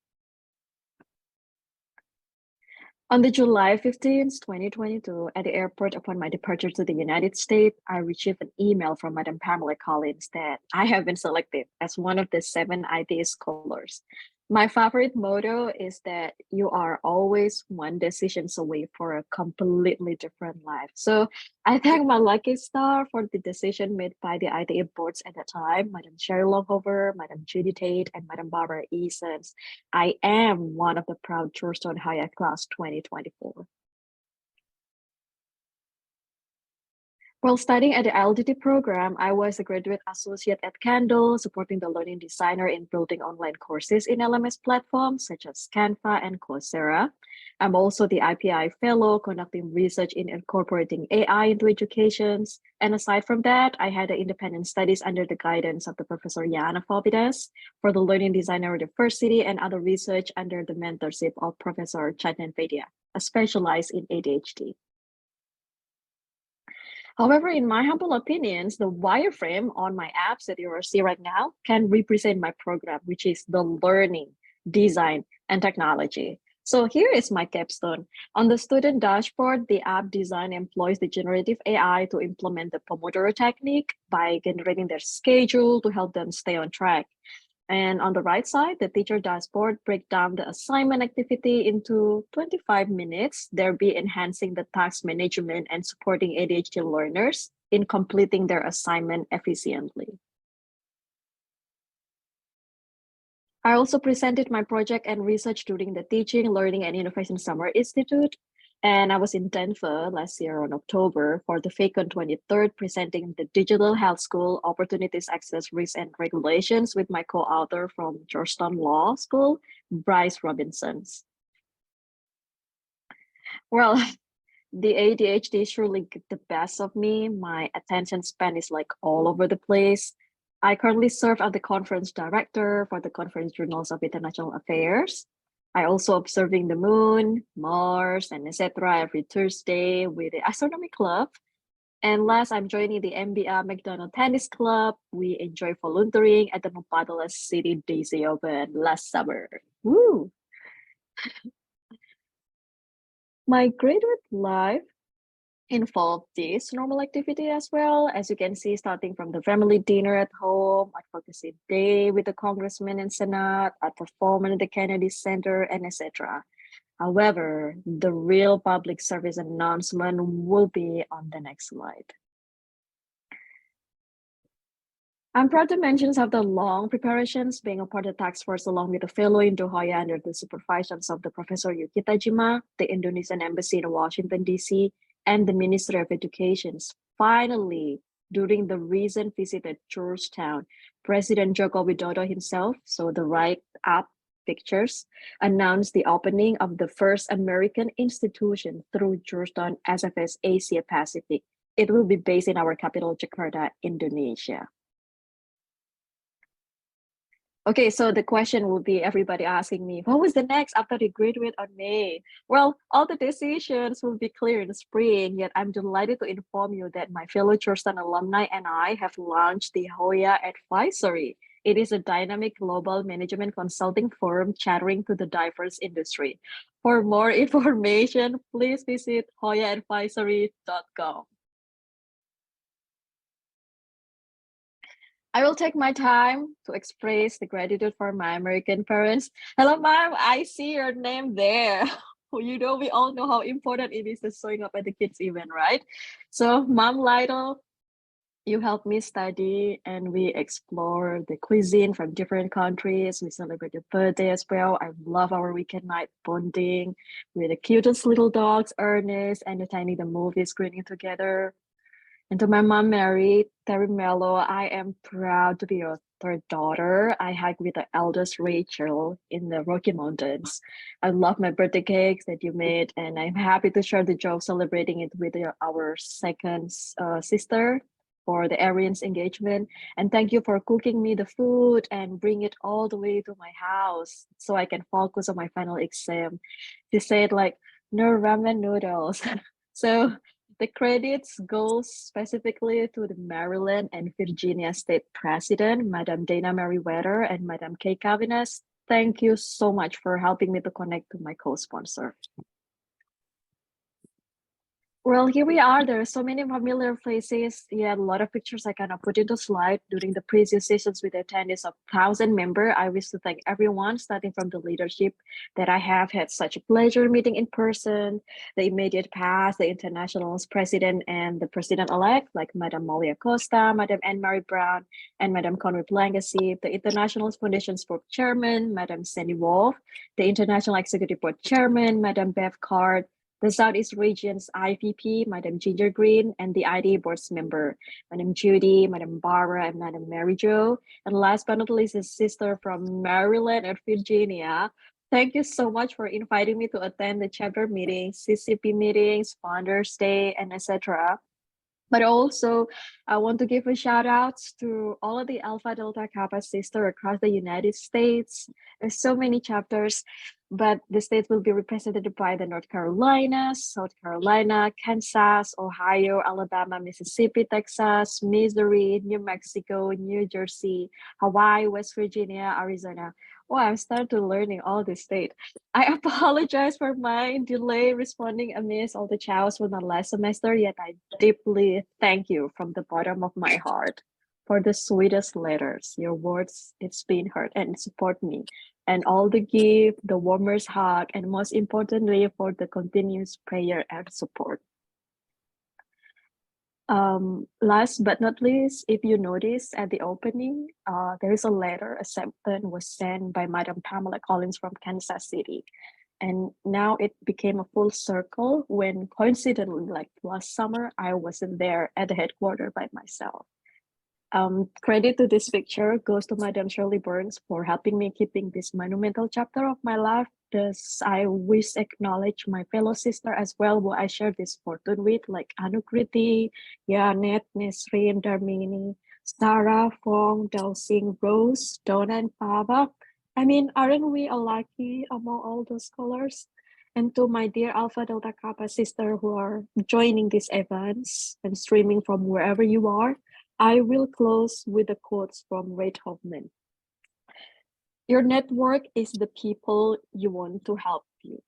M: On the July 15th, 2022, at the airport upon my departure to the United States, I received an email from Madam Pamela Collins that I have been selected as one of the 7 ITE scholars. My favorite motto is that you are always one decisions away for a completely different life. So I thank my lucky star for the decision made by the ITE boards at the time, Madam Sherry Longhover, Madam Judy Tate, and Madam Barbara Easons. I am one of the proud Georgetown Higher Class 2024. While studying at the LDT program, I was a graduate associate at Candle, supporting the learning designer in building online courses in LMS platforms such as Canva and Coursera. I'm also the IPI fellow, conducting research in incorporating AI into education. And aside from that, I had independent studies under the guidance of the Professor Yana Fobidas for the Learning Designer University and other research under the mentorship of Professor Chandan Vaidya, a specialized in ADHD. However, in my humble opinions, the wireframe on my apps that you are seeing right now can represent my program, which is the learning, design, and technology. So here is my capstone. On the student dashboard, the app design employs the generative AI to implement the Pomodoro technique by generating their schedule to help them stay on track. And on the right side, the teacher dashboard break down the assignment activity into 25 minutes, thereby enhancing the task management and supporting ADHD learners in completing their assignment efficiently. I also presented my project and research during the Teaching, Learning, and Innovation Summer Institute. And I was in Denver last year on October for the FACON 23rd, presenting the Digital Health School Opportunities, Access, Risk, and Regulations with my co-author from Georgetown Law School, Bryce Robinson. Well, the ADHD surely get the best of me. My attention span is like all over the place. I currently serve as the conference director for the Conference Journals of International Affairs. I also observing the moon, Mars, and etc. every Thursday with the Astronomy Club. And last, I'm joining the MBA McDonald Tennis Club. We enjoy volunteering at the Mupadalas City Daisy Open last summer. Woo! My graduate life involved this normal activity as well. As you can see, starting from the family dinner at home, advocacy day with the congressman and senate, a performance at the Kennedy Center, and etc. However, the real public service announcement will be on the next slide. I'm proud to mention some of the long preparations being a part of the task force along with a fellow in Doha under the supervision of the Professor Yuki Tajima, the Indonesian Embassy in Washington, D.C., and the Ministry of Education. Finally, during the recent visit at Georgetown, President Joko Widodo himself, so the right up pictures, announced the opening of the first American institution through Georgetown SFS Asia Pacific. It will be based in our capital, Jakarta, Indonesia. Okay, so the question will be everybody asking me, what was the next after they graduate on May? Well, all the decisions will be clear in the spring, yet I'm delighted to inform you that my fellow Georgetown alumni and I have launched the Hoya Advisory. It is a dynamic global management consulting firm catering to the diverse industry. For more information, please visit hoyaadvisory.com. I will take my time to express the gratitude for my American parents. Hello, Mom. I see your name there. You know, we all know how important it is to showing up at the kids' event, right? So, Mom Lytle, you helped me study and we explore the cuisine from different countries. We celebrate your birthday as well. I love our weekend night bonding with the cutest little dogs, Ernest, and attending the movie screening together. And to my mom, Mary, Terry Mello, I am proud to be your third daughter. I hike with the eldest Rachel in the Rocky Mountains. I love my birthday cakes that you made, and I'm happy to share the joy of celebrating it with our second sister for the Arian's engagement. And thank you for cooking me the food and bring it all the way to my house so I can focus on my final exam. She said like, no ramen noodles. So the credits go specifically to the Maryland and Virginia State President, Madam Dana Merriweather and Madam Kay Cavines. Thank you so much for helping me to connect to my co-sponsor. Well, here we are. There are so many familiar places. Yeah, a lot of pictures I kind of put into slide. During the previous sessions with attendees of 1,000 member, I wish to thank everyone, starting from the leadership that I have had such a pleasure meeting in person, the immediate past, the international's president and the president-elect, like Madam Molly Acosta, Madam Anne-Marie Brown, and Madam Conway Blancacy, the International Foundation's Board Chairman, Madam Sandy Wolf, the International Executive Board Chairman, Madam Bev Card, the Southeast Region's IVP, Madam Ginger Green, and the ITE Board's member, Madam Judy, Madam Barbara, and Madam Mary Jo. And last but not least, his sister from Maryland and Virginia. Thank you so much for inviting me to attend the chapter meetings, CCP meetings, Founders Day, and etc. But also, I want to give a shout out to all of the Alpha Delta Kappa sister across the United States. There's so many chapters, but the states will be represented by the North Carolina, South Carolina, Kansas, Ohio, Alabama, Mississippi, Texas, Missouri, New Mexico, New Jersey, Hawaii, West Virginia, Arizona. Oh, I'm starting learning all the state. I apologize for my delay responding amidst all the chaos from the last semester, yet I deeply thank you from the bottom of my heart for the sweetest letters. Your words, it's been heard and support me. And all the gift, the warmest hug, and most importantly, for the continuous prayer and support. Last but not least, if you notice at the opening, there is a letter acceptance was sent by Madam Pamela Collins from Kansas City. And now it became a full circle when coincidentally, like last summer, I wasn't there at the headquarters by myself. Credit to this picture goes to Madam Shirley Burns for helping me keeping this monumental chapter of my life. Thus, I wish to acknowledge my fellow sister as well, who I share this fortune with, like Anukriti, Yanet, Nesrin, Darmini, Sarah, Fong, Delsing, Rose, Donna, and Pava. I mean, aren't we a lucky among all those scholars? And to my dear Alpha Delta Kappa sister who are joining these events and streaming from wherever you are, I will close with the quotes from Reid Hoffman. Your network is the people you want to help you,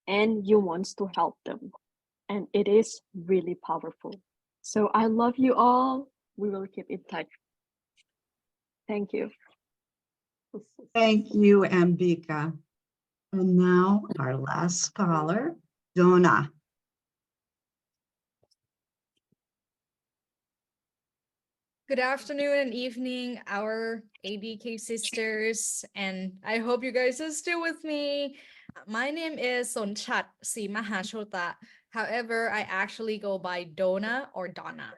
M: and you want to help them. And it is really powerful. So I love you all. We will keep in touch. Thank you.
B: Thank you, Ambika. And now our last scholar, Donna.
N: Good afternoon and evening, our ADK sisters, and I hope you guys are still with me. My name is Sonchat Si Mahashota. However, I actually go by Donna or Donna.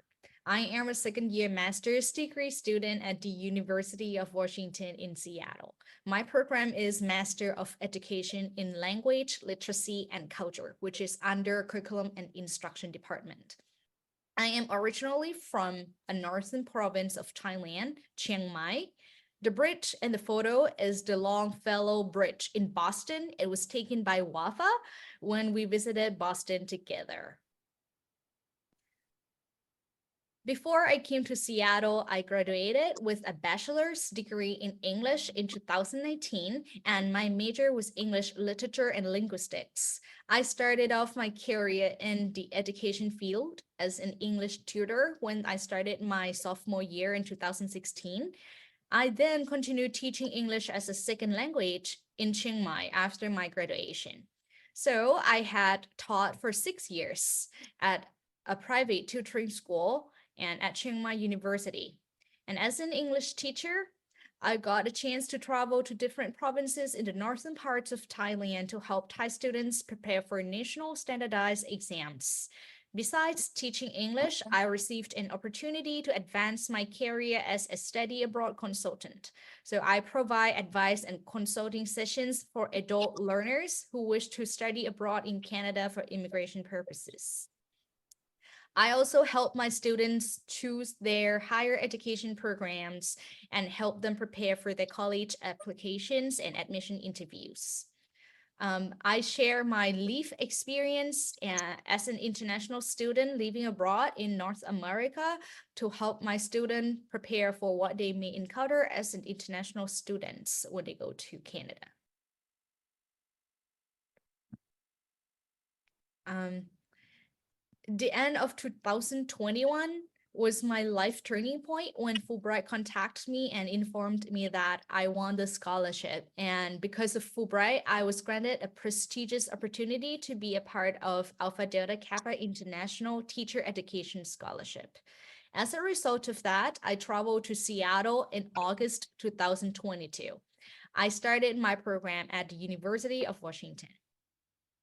N: I am a second-year master's degree student at the University of Washington in Seattle. My program is Master of Education in Language, Literacy, and Culture, which is under Curriculum and Instruction Department. I am originally from a northern province of Thailand, Chiang Mai. The bridge in the photo is the Longfellow Bridge in Boston. It was taken by Wafa when we visited Boston together. Before I came to Seattle, I graduated with a bachelor's degree in English in 2019, and my major was English Literature and Linguistics. I started off my career in the education field as an English tutor when I started my sophomore year in 2016. I then continued teaching English as a second language in Chiang Mai after my graduation. So I had taught for 6 years at a private tutoring school and at Chiang Mai University. And as an English teacher, I got a chance to travel to different provinces in the northern parts of Thailand to help Thai students prepare for national standardized exams. Besides teaching English, I received an opportunity to advance my career as a study abroad consultant. So I provide advice and consulting sessions for adult learners who wish to study abroad in Canada for immigration purposes. I also help my students choose their higher education programs and help them prepare for their college applications and admission interviews. I share my LEAF experience as an international student living abroad in North America to help my students prepare for what they may encounter as an international students when they go to Canada. the end of 2021 was my life turning point when Fulbright contacted me and informed me that I won the scholarship. And because of Fulbright, I was granted a prestigious opportunity to be a part of Alpha Delta Kappa International Teacher Education Scholarship. As a result of that, I traveled to Seattle in August 2022. I started my program at the University of Washington.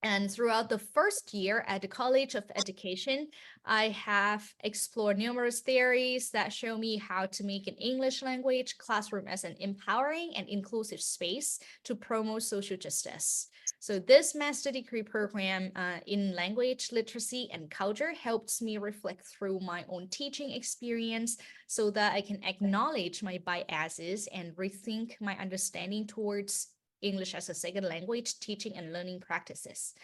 N: And throughout the first year at the College of Education, I have explored numerous theories that show me how to make an English language classroom as an empowering and inclusive space to promote social justice. So this master degree program in language literacy and culture helps me reflect through my own teaching experience so that I can acknowledge my biases and rethink my understanding towards English as a second language teaching and learning practices.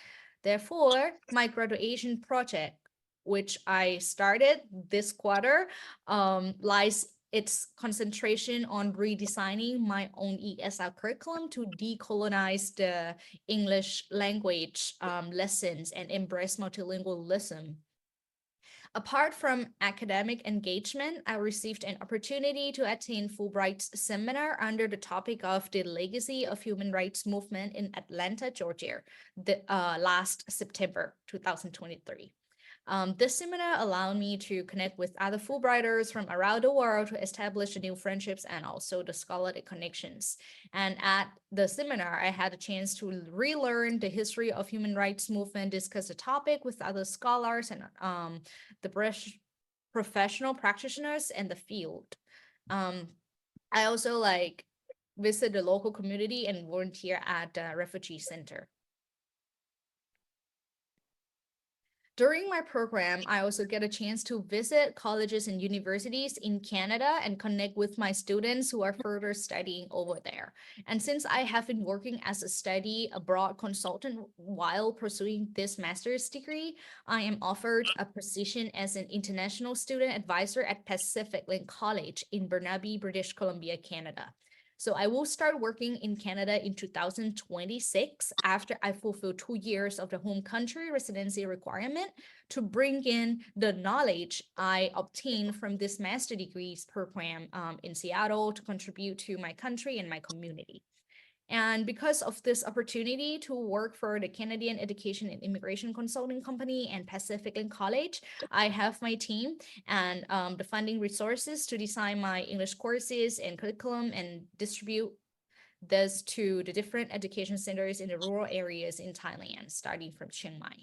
N: Therefore, my graduation project, which I started this quarter, lies its concentration on redesigning my own ESL curriculum to decolonize the English language lessons and embrace multilingualism. Apart from academic engagement, I received an opportunity to attend Fulbright's seminar under the topic of the legacy of human rights movement in Atlanta, Georgia, last September 2023. This seminar allowed me to connect with other Fulbrighters from around the world to establish new friendships and also the scholarly connections. And at the seminar, I had a chance to relearn the history of human rights movement, discuss the topic with other scholars and the professional practitioners in the field. I also visit the local community and volunteer at the refugee center. During my program, I also get a chance to visit colleges and universities in Canada and connect with my students who are further studying over there. And since I have been working as a study abroad consultant while pursuing this master's degree, I am offered a position as an international student advisor at Pacific Link College in Burnaby, British Columbia, Canada. So I will start working in Canada in 2026 after I fulfill 2 years of the home country residency requirement to bring in the knowledge I obtained from this master degrees program in Seattle to contribute to my country and my community. And because of this opportunity to work for the Canadian Education and Immigration Consulting Company and Pacific Link College, I have my team and the funding resources to design my English courses and curriculum and distribute this to the different education centers in the rural areas in Thailand, starting from Chiang Mai.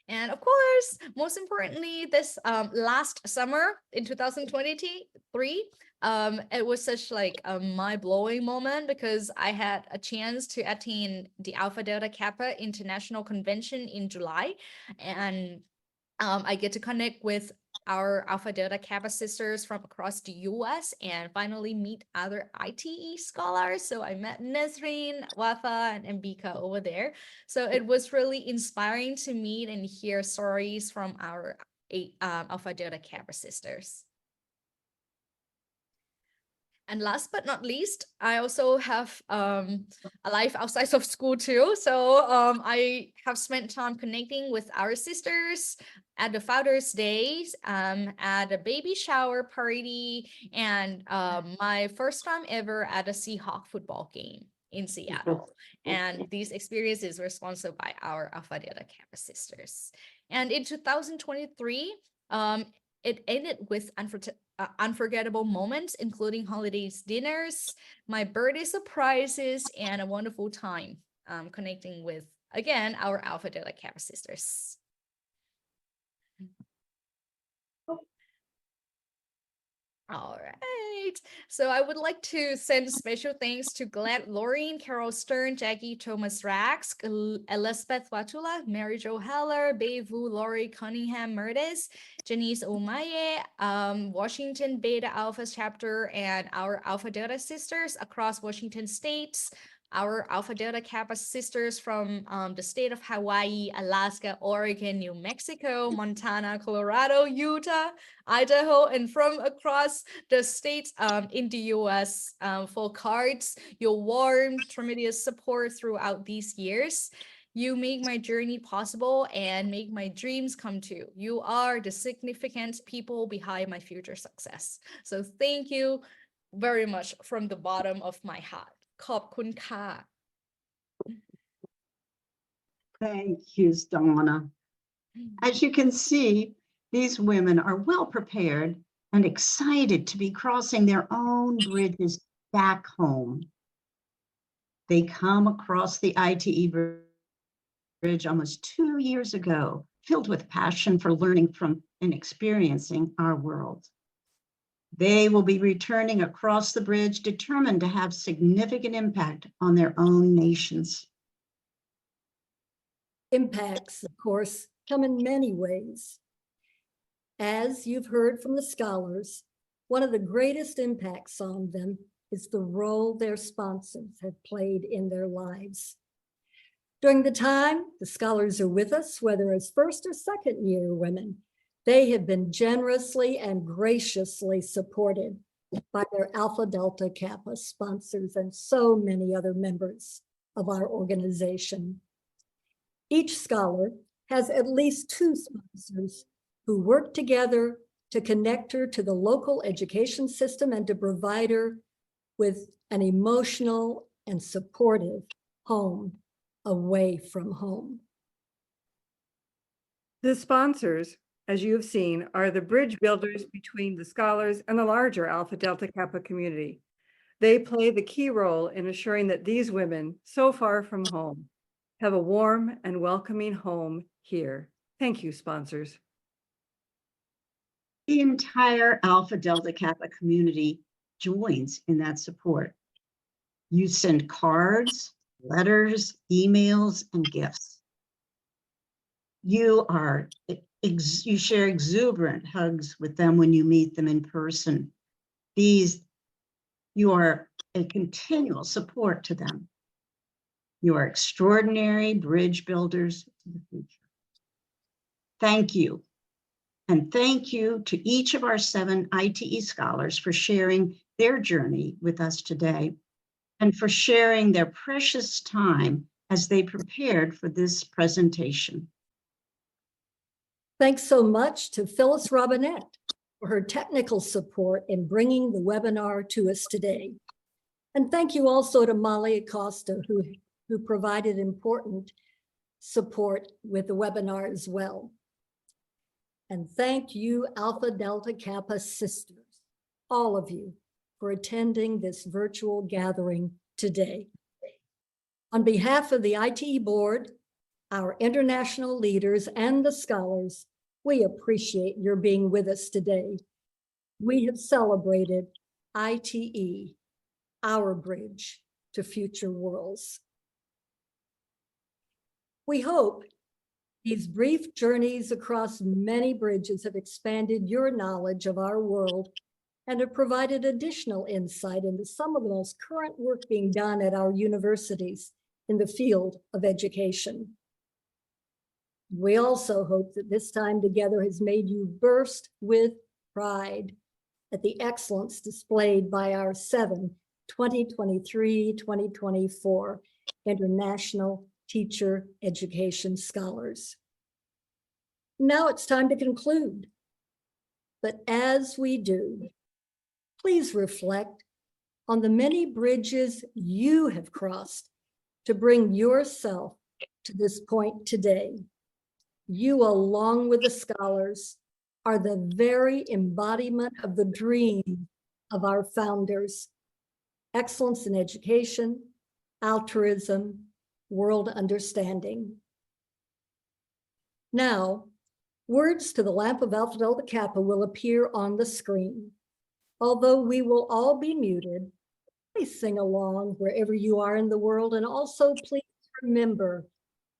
N: And of course, most importantly, this last summer in 2023, it was such a mind-blowing moment because I had a chance to attend the Alpha Delta Kappa International Convention in July, and I get to connect with our Alpha Delta Kappa sisters from across the US and finally meet other ITE scholars. So I met Nesreen, Wafa, and Mbika over there. So it was really inspiring to meet and hear stories from our Alpha Delta Kappa sisters. And last but not least, I also have a life outside of school too. So I have spent time connecting with our sisters at the Father's Day, at a baby shower party, and my first time ever at a Seahawk football game in Seattle. And these experiences were sponsored by our Alpha Delta Kappa sisters. And in 2023, it ended with unforgettable moments, including holidays dinners, my birthday surprises, and a wonderful time connecting with, again, our Alpha Delta Kappa sisters. All right. So I would like to send special thanks to Glad Lorraine, Carol Stern, Jackie Thomas Rax, Elizabeth Watula, Mary Jo Heller, Beivu, Lori Cunningham Merdes, Janice Umaye, Washington Beta Alpha chapter, and our Alpha Delta sisters across Washington states, our Alpha Delta Kappa sisters from the state of Hawaii, Alaska, Oregon, New Mexico, Montana, Colorado, Utah, Idaho, and from across the states in the US for cards, your warm, tremendous support throughout these years. You make my journey possible and make my dreams come true. You are the significant people behind my future success. So thank you very much from the bottom of my heart. ขอบคุณค่ะ
B: Thank you, Donna. As you can see, these women are well prepared and excited to be crossing their own bridges back home. They come across the ITE bridge almost 2 years ago, filled with passion for learning from and experiencing our world. They will be returning across the bridge, determined to have significant impact on their own nations.
A: Impacts, of course, come in many ways. As you've heard from the scholars, one of the greatest impacts on them is the role their sponsors have played in their lives. During the time the scholars are with us, whether as first or second year women, they have been generously and graciously supported by their Alpha Delta Kappa sponsors and so many other members of our organization. Each scholar has at least 2 sponsors who work together to connect her to the local education system and to provide her with an emotional and supportive home away from home.
C: The sponsors, as you have seen, are the bridge builders between the scholars and the larger Alpha Delta Kappa community. They play the key role in assuring that these women, so far from home, have a warm and welcoming home here. Thank you, sponsors.
B: The entire Alpha Delta Kappa community joins in that support. You send cards, letters, emails, and gifts. You share exuberant hugs with them when you meet them in person. You are a continual support to them. You are extraordinary bridge builders to the future. Thank you. And thank you to each of our 7 ITE scholars for sharing their journey with us today and for sharing their precious time as they prepared for this presentation.
A: Thanks so much to Phyllis Robinette for her technical support in bringing the webinar to us today. And thank you also to Molly Acosta, who provided important support with the webinar as well. And thank you, Alpha Delta Kappa sisters, all of you, for attending this virtual gathering today. On behalf of the ITE board, our international leaders, and the scholars, we appreciate your being with us today. We have celebrated ITE, our bridge to future worlds. We hope these brief journeys across many bridges have expanded your knowledge of our world and have provided additional insight into some of the most current work being done at our universities in the field of education. We also hope that this time together has made you burst with pride at the excellence displayed by our 7 2023-2024 International Teacher Education Scholars. Now it's time to conclude. But as we do, please reflect on the many bridges you have crossed to bring yourself to this point today. You, along with the scholars, are the very embodiment of the dream of our founders: excellence in education, altruism, world understanding. Now, words to the lamp of Alpha Delta Kappa will appear on the screen. Although we will all be muted, please sing along wherever you are in the world, and also please remember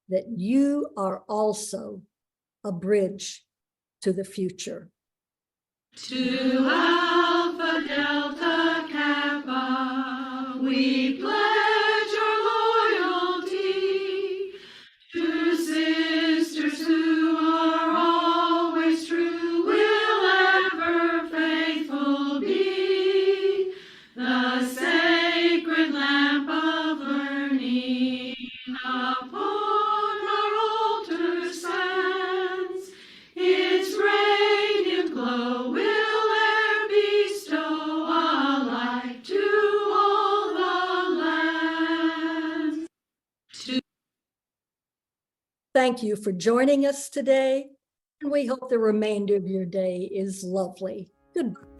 A: that you are also a bridge to the future.
O: To Alpha Delta Kappa, we pledge our loyalty. To sisters who are always true, will ever faithful be. The sacred lamp of learning upon
A: Thank you for joining us today, and we hope the remainder of your day is lovely. Goodbye.